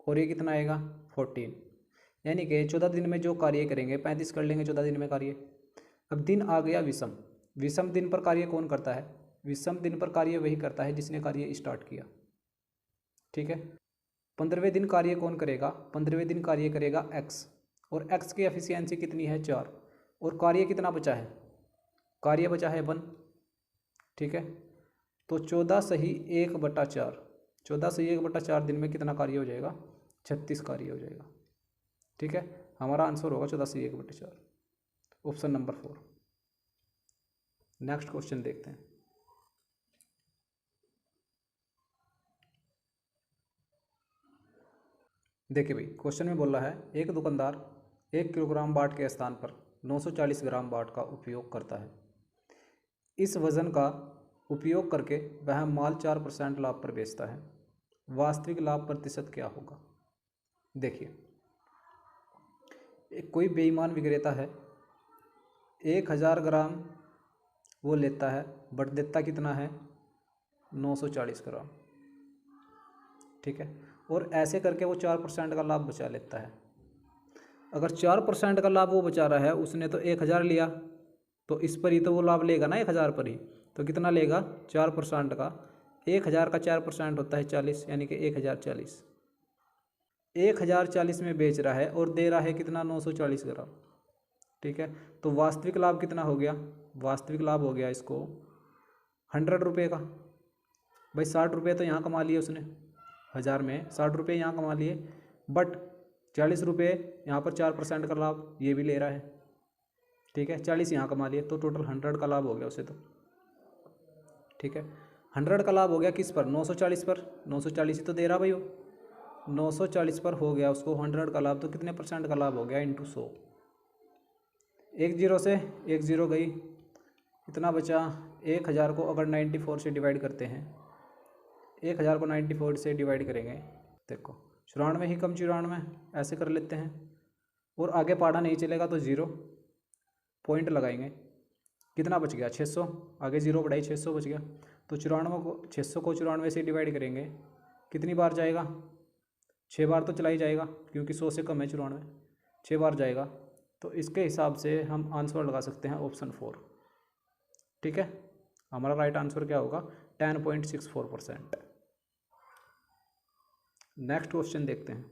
और ये कितना आएगा? 14। यानी कि 14 दिन में जो कार्य करेंगे 35 कर लेंगे 14 दिन में कार्य। अब दिन आ गया विषम। विषम दिन पर कार्य कौन करता है? विषम दिन पर कार्य वही करता है जिसने कार्य स्टार्ट किया। ठीक है, 15वें दिन कार्य कौन करेगा? 15वें दिन कार्य करेगा एक्स, और एक्स की एफिशिएंसी कितनी है? 4, और कार्य कितना बचा है? कार्य बचा है 1। ठीक है, तो 14 सही 1/4, 14 सही 1/4 दिन में कितना कार्य हो जाएगा? 36 कार्य हो जाएगा। ठीक है, हमारा आंसर होगा 14 सही 1/4, ऑप्शन नंबर 4। नेक्स्ट क्वेश्चन देखते हैं। देखिए भाई, क्वेश्चन में बोल रहा है एक दुकानदार 1 किलोग्राम बाट के स्थान पर 940 ग्राम बाट का उपयोग करता है। इस वजन का उपयोग करके वह माल 4% लाभ पर बेचता है। वास्तविक लाभ प्रतिशत क्या होगा? देखिए, कोई बेईमान विक्रेता है, 1000 ग्राम वो लेता है बट देता कितना है? 940 ग्राम। ठीक है, और ऐसे करके वो 4% का लाभ बचा लेता है। अगर 4% का लाभ वो बचा रहा है, उसने तो 1000 लिया, तो इस पर ही तो वो लाभ लेगा ना 1000 पर ही, तो कितना लेगा? 4% का, 1000 का 4% होता है 40, यानी कि 1040। 1040 में बेच रहा है और दे रहा है कितना? 940 ग्राम। ठीक है, तो वास्तविक लाभ कितना हो गया? वास्तविक लाभ हो गया इसको 100 रुपये का। भाई 60 रुपये तो यहाँ कमा लिए उसने, 1000 में 60 रुपये यहाँ कमा लिए, बट 40 रुपये यहाँ पर 4% का लाभ ये भी ले रहा है। ठीक है, 40 यहाँ कमा लिए, तो टोटल 100 का लाभ हो गया उसे तो। ठीक है, 100 का लाभ हो गया किस पर? 940 पर। 940 ही तो दे रहा भाई वो, 940 पर हो गया उसको 100 का लाभ, तो कितने % का लाभ हो गया? इंटू 100। एक जीरो से एक जीरो गई, इतना बचा 1000 को अगर 94 से डिवाइड करते हैं, 1000 को 94 से डिवाइड करेंगे, देखो 94 ही कम 94, ऐसे कर लेते हैं, और आगे पढ़ा नहीं चलेगा तो 0 पॉइंट लगाएंगे, कितना बच गया? 600, आगे 0 बढ़ाई 600 बच गया, तो 600 को 94 से डिवाइड करेंगे, कितनी बार जाएगा? 6 बार तो चला ही जाएगा, क्योंकि 100 से कम है 94, 6 बार जाएगा, तो इसके हिसाब से हम आंसर लगा सकते हैं ऑप्शन 4। ठीक है, हमारा राइट आंसर क्या होगा? 10.64%। नेक्स्ट क्वेश्चन देखते हैं।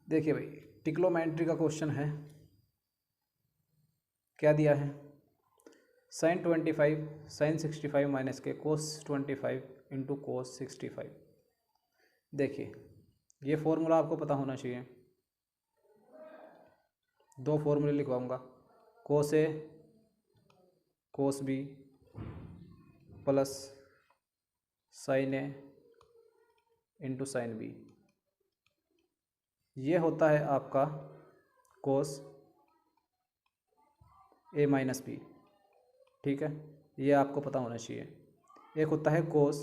देखिए भाई, ट्रिग्नोमेट्री का क्वेश्चन है। क्या दिया है? sin 25 sin 65 माइनस के cos 25 इंटू cos 65। देखिए, ये फॉर्मूला आपको पता होना चाहिए। 2 फॉर्मूले लिखवाऊंगा, cos A cos B plus sin A into sin B। ये होता है आपका cos A माइनस B। ठीक है, ये आपको पता होना चाहिए। एक होता है cos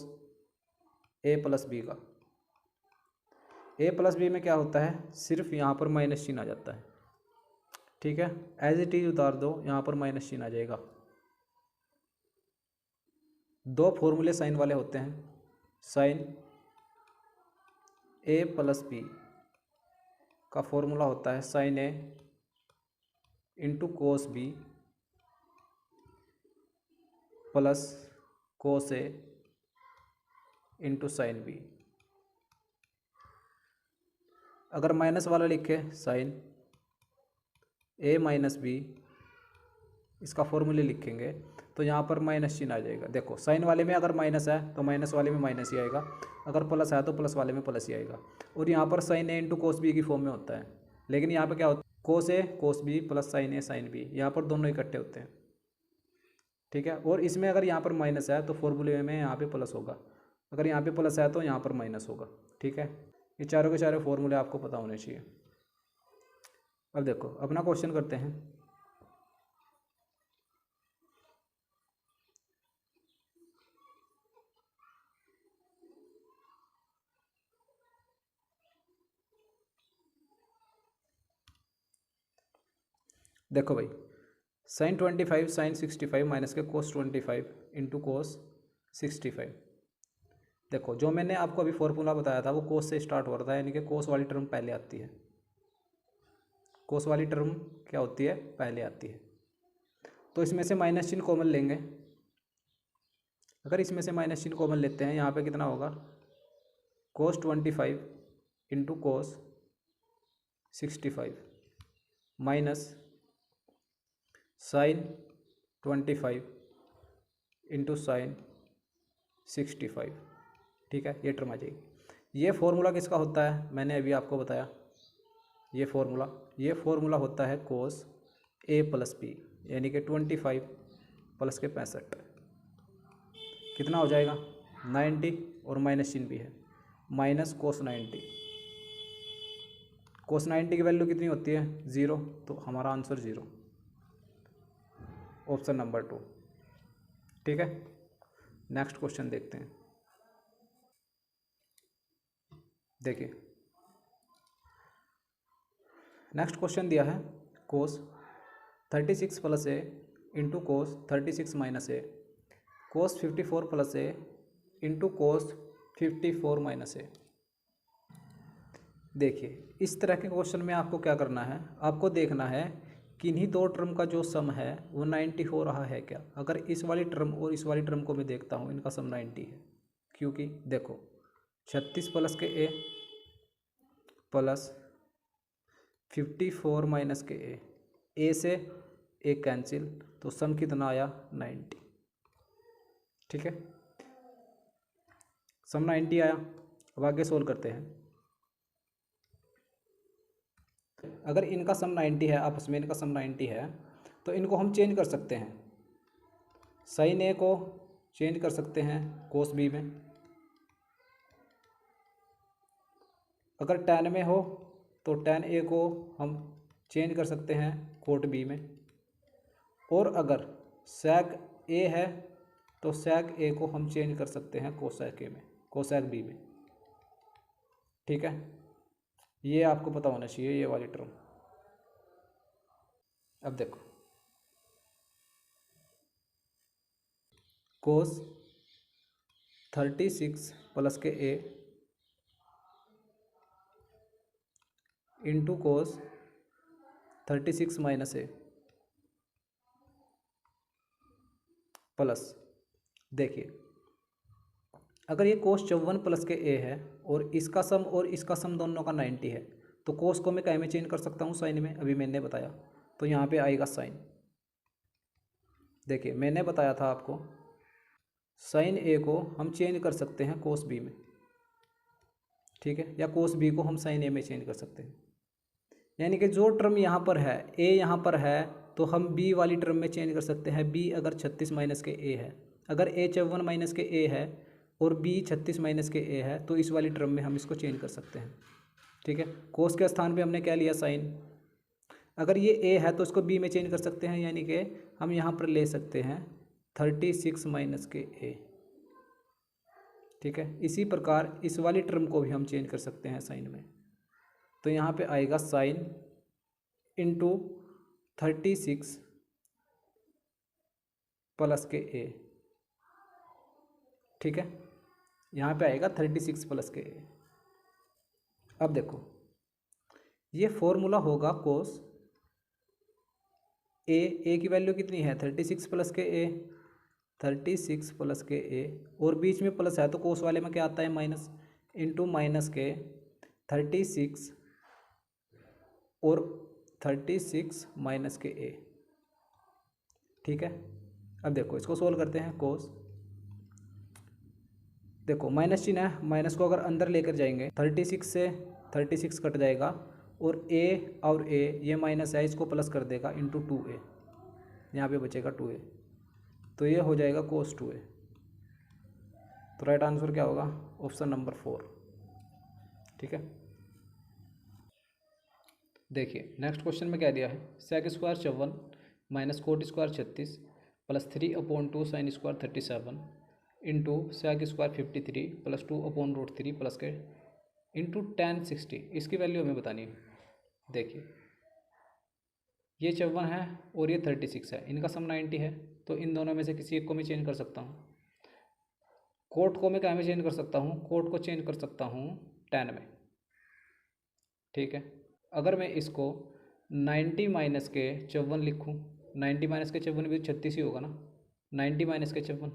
A प्लस B का। A प्लस B में क्या होता है? सिर्फ यहाँ पर माइनस चिन्ह आ जाता है। ठीक है, एज इट इज उतार दो, यहाँ पर माइनस चिन्ह आ जाएगा। 2 फॉर्मूले साइन वाले होते हैं, साइन A प्लस B का फॉर्मूला होता है sine A into cos B plus cos A into sine B. अगर माइनस वाला लिखे साइन ए माइनस बी, इसका फॉर्मूले लिखेंगे तो यहाँ पर माइनस चिन्ह आ जाएगा। देखो साइन वाले में अगर माइनस है तो माइनस वाले में माइनस ही आएगा, अगर प्लस है तो प्लस वाले में प्लस ही आएगा। और यहाँ पर sign A into cos B की फॉर्म में होता है, लेकिन यहाँ पर क्या होता है कोस ए कोस बी प्लस साइन ए साइन बी, यहाँ पर दोनों इकट्ठे होते हैं। ठीक है, और इसमें अगर यहाँ पर माइनस है तो फॉर्मूले में यहाँ पे प्लस होगा, अगर यहाँ पे प्लस है तो यहाँ पर माइनस होगा। ठीक है, ये चारों के चारों फॉर्मूले आपको पता होने चाहिए। अब देखो अपना क्वेश्चन करते हैं। देखो भाई साइन 25 साइन 65 माइनस के कोस 25 इंटू कोस 65। देखो जो मैंने आपको अभी फॉर्मूला बताया था वो कोस से स्टार्ट हो रहा था, यानी कि कोस वाली टर्म पहले आती है। कोस वाली टर्म क्या होती है, पहले आती है। तो इसमें से माइनस चिन्ह कॉमन लेंगे। अगर इसमें से माइनस चिन्ह कॉमन लेते हैं, यहाँ पे कितना होगा cos 25 into cos 65 minus sine 25 into sine 65। ठीक है, ये टर्म आ जाएगी। ये फॉर्मूला किसका होता है, मैंने अभी आपको बताया। ये फॉर्मूला होता है कोस ए प्लस बी, यानी कि 25 प्लस के 65 कितना हो जाएगा 90, और माइनस चिन्ह भी है माइनस कोस 90। कोस 90 की वैल्यू कितनी होती है 0, तो हमारा आंसर 0, ऑप्शन नंबर 2। ठीक है, नेक्स्ट क्वेश्चन देखते हैं। देखिए नेक्स्ट क्वेश्चन दिया है कोस 36 प्लस ए इंटू कोस 36 माइनस ए, कोस 54 प्लस ए इंटू कोस 54 माइनस ए। देखिए इस तरह के क्वेश्चन में आपको क्या करना है, आपको देखना है किन्हीं दो टर्म का जो सम है वो 90 हो रहा है क्या। अगर इस वाली टर्म और इस वाली टर्म को मैं देखता हूँ, इनका सम 90 है, क्योंकि देखो 36 प्लस के ए प्लस 54 माइनस के ए से ए कैंसिल, तो सम कितना आया 90। ठीक है, सम 90 आया। अब आगे सोल्व करते हैं। अगर इनका सम 90 है, आपस में इनका सम 90 है, तो इनको हम चेंज कर सकते हैं। साइन ए को चेंज कर सकते हैं कोस बी में, अगर टैन में हो तो टैन ए को हम चेंज कर सकते हैं कोट बी में, और अगर सेक ए है तो सेक ए को हम चेंज कर सकते हैं कोसेक ए में, कोसेक बी में। ठीक है, ये आपको पता होना चाहिए ये वाली टर्म। अब देखो कोस 36 प्लस के ए इंटू कोस 36 माइनस ए प्लस, देखिए अगर ये कोस 54 प्लस के ए है और इसका सम दोनों का 90 है, तो कोस को मैं क्या में चेंज कर सकता हूँ साइन में, अभी मैंने बताया। तो यहाँ पे आएगा साइन। देखिए मैंने बताया था आपको साइन ए को हम चेंज कर सकते हैं कोस बी में। ठीक है, या कोस बी को हम साइन ए में चेंज कर सकते हैं, यानी कि जो टर्म यहाँ पर है ए यहाँ पर है तो हम बी वाली टर्म में चेंज कर सकते हैं। बी अगर 36 माइनस के ए है, अगर ए 54 माइनस के ए है और बी 36 माइनस के ए है, तो इस वाली टर्म में हम इसको चेंज कर सकते हैं। ठीक है, कोस के स्थान पे हमने क्या लिया साइन। अगर ये ए है तो इसको बी में चेंज कर सकते हैं, यानी कि हम यहाँ पर ले सकते हैं 36 माइनस के ए। ठीक है, इसी प्रकार इस वाली टर्म को भी हम चेंज कर सकते हैं साइन में। तो यहाँ पे आएगा साइन इंटू 36 प्लस के ए। ठीक है, यहाँ पे आएगा 36 प्लस के ए। अब देखो ये फॉर्मूला होगा कोस ए की वैल्यू कितनी है 36 प्लस के ए, 36 प्लस के ए, और बीच में प्लस है तो कोस वाले में क्या आता है माइनस, इंटू माइनस के 36 और 36 माइनस के ए। ठीक है, अब देखो इसको सोल्व करते हैं। कोस, देखो माइनस चिन्ह है, माइनस को अगर अंदर लेकर जाएंगे 36 से 36 कट जाएगा, और ए और ए ये माइनस है, इसको प्लस कर देगा इंटू 2a, यहाँ पे बचेगा 2a, तो ये हो जाएगा कोस 2a। तो राइट आंसर क्या होगा, ऑप्शन नंबर 4। ठीक है, देखिए नेक्स्ट क्वेश्चन में क्या दिया है, sec square 54 minus cot square 36 plus 3/2 sine square 37 into sec square 53 plus 2/√3 plus k into tan 60, इसकी वैल्यू हमें बतानी है। देखिए ये 54 है और ये 36 है, इनका सम 90 है, तो इन दोनों में से किसी एक को मैं चेंज कर सकता हूँ। कोट को मैं क्या में चेंज कर सकता हूँ, कोट को चेंज कर सकता हूँ tan में। ठीक है, अगर मैं इसको 90 माइनस के 54 लिखूँ, 90 माइनस के 54 भी 36 ही होगा ना, 90 माइनस के 54।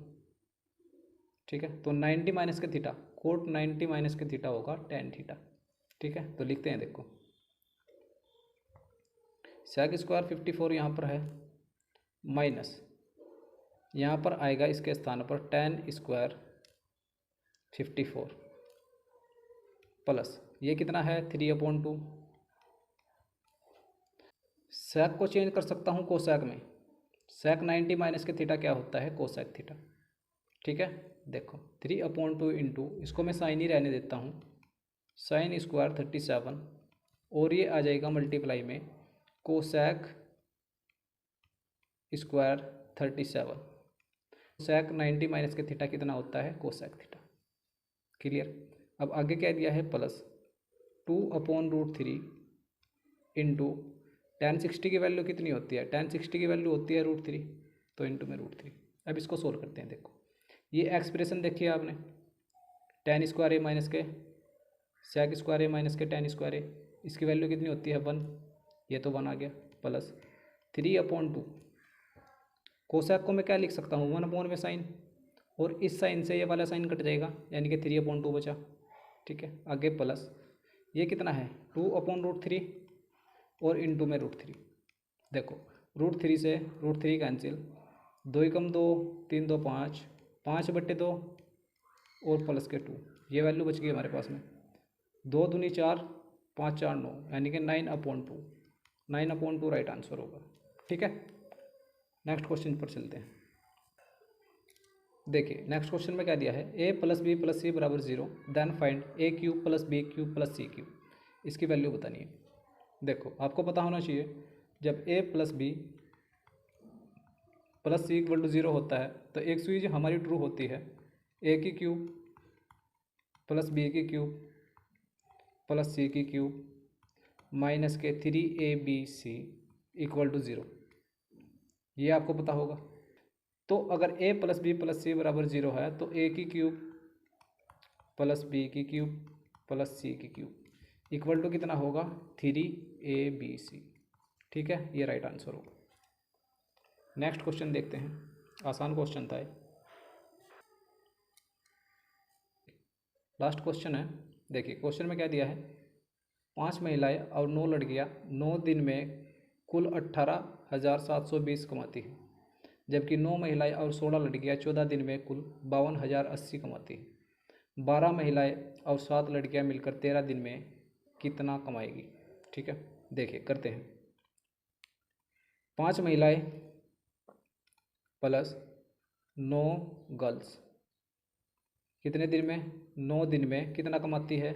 ठीक है, तो 90 माइनस के थीटा, कोट 90 माइनस के थीटा होगा tan थीटा। ठीक है, तो लिखते हैं, देखो सेक स्क्वायर 54 यहाँ पर है, माइनस यहाँ पर आएगा इसके स्थान पर tan स्क्वायर 54 प्लस ये कितना है 3/2। सेक को चेंज कर सकता हूँ कोसेक में, सेक 90 माइनस के थीटा क्या होता है, कोसेक थीटा। ठीक है, देखो 3/2 इंटू, इसको मैं साइन ही रहने देता हूँ, साइन स्क्वायर 37, और ये आ जाएगा मल्टीप्लाई में कोसेक स्क्वायर 37। सेक 90 माइनस के थीटा कितना होता है, कोसेक थीटा। क्लियर, अब आगे क्या दिया है, प्लस 2/√3 इंटू tan 60 की वैल्यू कितनी होती है, tan 60 की वैल्यू होती है √3, तो इंटू में √3। अब इसको सोल्व करते हैं। देखो ये एक्सप्रेशन देखिए आपने, tan स्क्वायर ए माइनस के सेक स्क्वायर ए माइनस के tan स्क्वायर ए, इसकी वैल्यू कितनी होती है 1, ये तो 1 आ गया, प्लस 3/2, कोसेक को मैं क्या लिख सकता हूँ 1 में साइन, और इस साइन से ये वाला साइन कट जाएगा, यानी कि 3/2 बचा। ठीक है, आगे प्लस ये कितना है 2/√3 और इंटू में √3। देखो √3 से √3 कैंसिल, 2 एकम 2, 3 2 5, 5/2 और प्लस के 2, ये वैल्यू बच गई हमारे पास में, 2 दूनी 4, 5 4 9, यानी कि 9/2, 9/2 राइट आंसर होगा। ठीक है, नेक्स्ट क्वेश्चन पर चलते हैं। देखिए नेक्स्ट क्वेश्चन में क्या दिया है, a + b + c = 0, then find a³ + b³ + c³, इसकी वैल्यू बतानी है। देखो आपको पता होना चाहिए, जब a + b + c = 0 होता है तो एक चीज़ हमारी ट्रू होती है, a³ + b³ + c³ माइनस के 3abc = 0, ये आपको पता होगा। तो अगर a + b + c = 0 है तो a³ + b³ + c³ equal to कितना होगा 3abc। ठीक है, ये राइट आंसर होगा। नेक्स्ट क्वेश्चन देखते हैं, आसान क्वेश्चन था ये, लास्ट क्वेश्चन है। देखिए क्वेश्चन में क्या दिया है, 5 महिलाएं और 9 लड़कियां 9 दिन में कुल 18,720 कमाती हैं, जबकि 9 महिलाएं और 16 लड़कियां 14 दिन में कुल 52,080 कमाती हैं। 12 महिलाएं और 7 लड़कियां मिलकर 13 दिन में कितना कमाएगी। ठीक है, देखिए करते हैं, 5 महिलाएं प्लस 9 गर्ल्स कितने दिन में, 9 दिन में कितना कमाती है,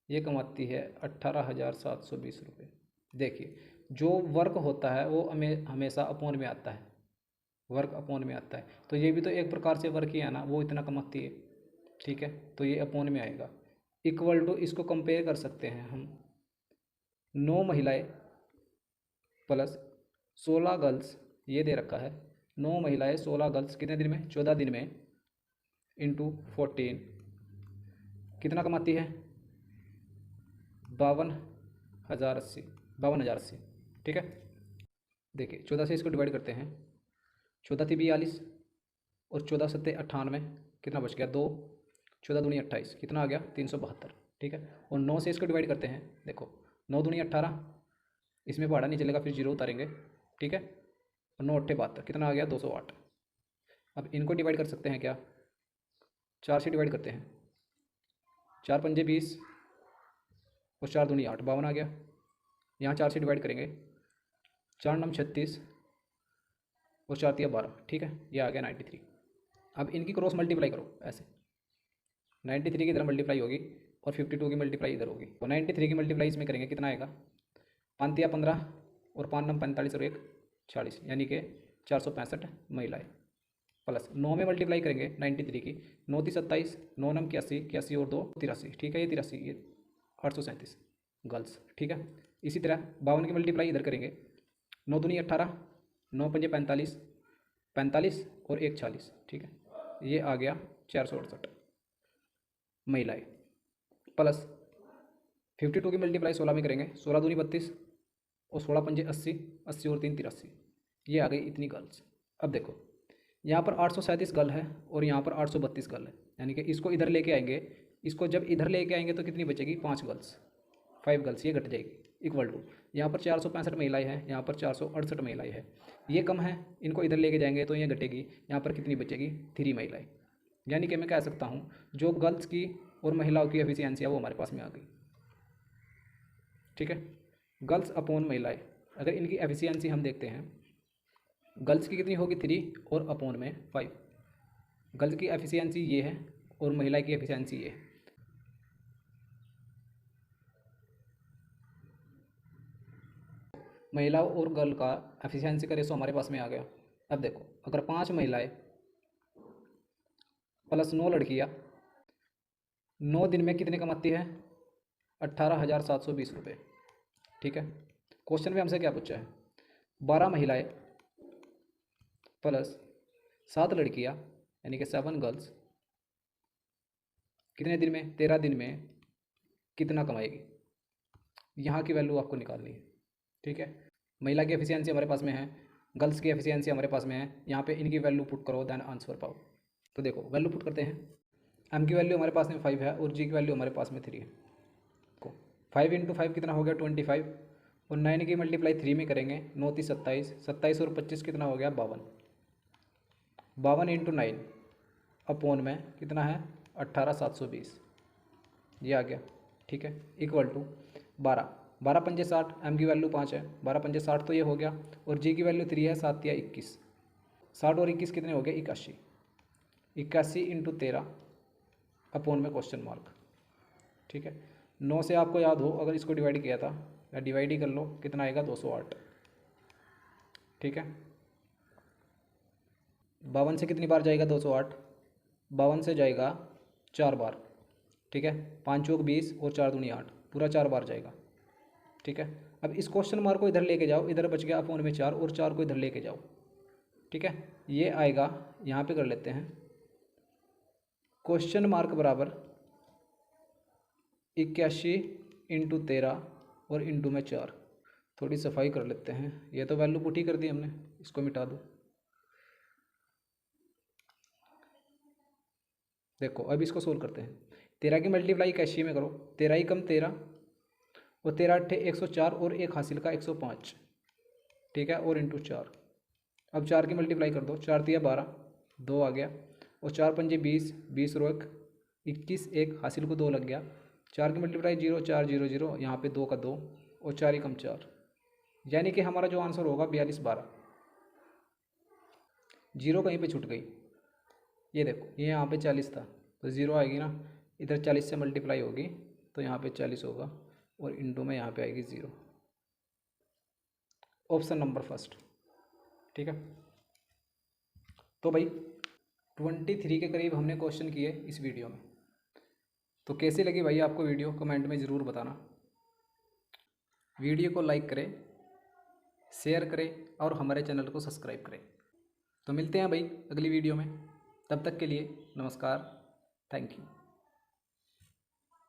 ये कमाती है 18,720 रुपये। देखिए जो वर्क होता है वो हमें हमेशा अपोन में आता है, वर्क अपोन में आता है, तो ये भी तो एक प्रकार से वर्क ही है ना, वो इतना कमाती है। ठीक है, तो ये अपोन में आएगा, इक्वल टू इसको कंपेयर कर सकते हैं हम, 9 महिलाएं प्लस 16 गर्ल्स, ये दे रखा है 9 महिलाएं 16 गर्ल्स कितने दिन में, 14 दिन में, इंटू 14 कितना कमाती है 52,080 52,080, 52,080। ठीक है, देखिए 14 से इसको डिवाइड करते हैं। 14 थी 42 और 14 सत्ते 98, कितना बच गया 2, 14 दूनी 28, कितना आ गया 372। ठीक है, और 9 से इसको डिवाइड करते हैं। देखो 9 दूनी 18, इसमें पहाड़ा नहीं चलेगा, फिर जीरो उतारेंगे। ठीक है, और 9 अट्ठे 72, कितना आ गया 208। अब इनको डिवाइड कर सकते हैं क्या, 4 से डिवाइड करते हैं। 4 पंजे 20 और 4 दूनी 8, 52 आ गया। यहाँ 4 से डिवाइड करेंगे। 4 नम 36 और 4 तिया 12। ठीक है, ये आ गया 93। अब इनकी क्रॉस मल्टीप्लाई करो ऐसे, 93 की इधर मल्टीप्लाई होगी और 52 की मल्टीप्लाई इधर होगी। तो 93 की मल्टीप्लाई इसमें करेंगे, कितना आएगा 5 तिया 15 और 5 नम 45 और 1 40, यानी कि 465 महिलाएँ। प्लस 9 में मल्टीप्लाई करेंगे 93 की, 9 ती 27, 9 नम 81, 81 और 2 83। ठीक है, ये 83, ये 837 गर्ल्स। ठीक है, इसी तरह 52 की मल्टीप्लाई इधर करेंगे। 9 दूनी 18, 9 पंजे 45, 45 और 1 40। ठीक है, ये आ गया 468 महिलाएँ। प्लस 52 की मल्टीप्लाई 16 में करेंगे। 16 दूनी 32 और 16 पंजे 80, 80 और 3 83, ये आ गई इतनी गर्ल्स। अब देखो यहाँ पर 837 गर्ल है और यहाँ पर 832 गर्ल है, यानी कि इसको इधर लेके आएंगे। इसको जब इधर लेके आएंगे तो कितनी बचेगी 5 गर्ल्स, 5 गर्ल्स, ये घट जाएगी। इक्वल टू यहाँ पर 465 महिलाएँ हैं, यहाँ पर 468 महिलाएँ हैं, ये कम है। इनको इधर लेके जाएंगे तो ये घटेगी। यहाँ पर कितनी बचेगी 3 महिलाएँ। यानी कि मैं कह सकता हूँ जो गर्ल्स की और महिलाओं की एफिशिएंसी है वो हमारे पास में आ गई। ठीक है, गर्ल्स अपॉन महिलाएँ, अगर इनकी एफिशिएंसी हम देखते हैं, गर्ल्स की कितनी होगी 3 और अपॉन में 5। गर्ल्स की एफिशिएंसी ये है और महिला की एफिशिएंसी ये है। महिलाओं और गर्ल का एफिशिएंसी का रेशो हमारे पास में आ गया। अब देखो अगर 5 महिलाएं प्लस 9 लड़कियां 9 दिन में कितने कमाती है 18,720 रुपये। ठीक है, क्वेश्चन में हमसे क्या पूछा है, 12 महिलाएं प्लस 7 लड़कियां यानी कि 7 गर्ल्स कितने दिन में 13 दिन में कितना कमाएगी, यहाँ की वैल्यू आपको निकालनी है। ठीक है, महिला की एफिशिएंसी हमारे पास में है, गर्ल्स की एफिशिएंसी हमारे पास में है, यहाँ पे इनकी वैल्यू पुट करो देन आंसर पाओ। तो देखो वैल्यू पुट करते हैं। एम की वैल्यू हमारे पास में 5 है और जी की वैल्यू हमारे पास में 3 है। 5 इंटू 5 कितना हो गया 25 और 9 की मल्टीप्लाई 3 में करेंगे। 9 ती 27, 27 और 25 कितना हो गया 52। 52 इंटू 9 अपॉन में कितना है 18,720, ये आ गया। ठीक है, इक्वल टू 12, 12 पंजे 60, एम की वैल्यू 5 है, 12 पंजे 60 तो ये हो गया और जी की वैल्यू 3 है, 7 या 21, 60 और 21 कितने हो गए 81, 81 इंटू 13 अपॉन में क्वेश्चन मार्क। ठीक है, 9 से आपको याद हो अगर इसको डिवाइड किया था या डिवाइड ही कर लो, कितना आएगा 208। ठीक है, 52 से कितनी बार जाएगा 208, 52 से जाएगा 4 बार। ठीक है, 5 चौक 20 और 4 दूनी 8, पूरा 4 बार जाएगा। ठीक है, अब इस क्वेश्चन मार्क को इधर लेके जाओ, इधर बच गया अपॉन में 4 और 4 को इधर लेके जाओ। ठीक है, ये आएगा, यहाँ पे कर लेते हैं क्वेश्चन मार्क बराबर 81 इंटू 13 और इंटू में 4। थोड़ी सफाई कर लेते हैं, ये तो वैल्यू पुट ही कर दी हमने, इसको मिटा दो। देखो अब इसको सोल्व करते हैं। 13 की मल्टीप्लाई 81 में करो, 13 ही कम 13 और 13 अट्ठे 104 और एक हासिल का 105। ठीक है, और इंटू 4। अब 4 की मल्टीप्लाई कर दो, 4 तिया 12, 2 आ गया और 4 पंजे 20, 20 और 21, एक हासिल को 2 लग गया। 4 की मल्टीप्लाई 0, 4 0 0, यहाँ पे 2 का 2 और 4 ही कम 4, यानी कि हमारा जो आंसर होगा 42 12। 0 कहीं पे छूट गई, ये देखो ये यहाँ पे 40 था तो 0 आएगी ना, इधर 40 से मल्टीप्लाई होगी तो यहाँ पे 40 होगा और इंटू में यहाँ पे आएगी 0। Option number first. ठीक है, तो भाई 23 के करीब हमने क्वेश्चन किए इस वीडियो में। तो कैसी लगी भाई आपको वीडियो, कमेंट में ज़रूर बताना। वीडियो को लाइक करें, शेयर करें और हमारे चैनल को सब्सक्राइब करें। तो मिलते हैं भाई अगली वीडियो में, तब तक के लिए नमस्कार, थैंक यू।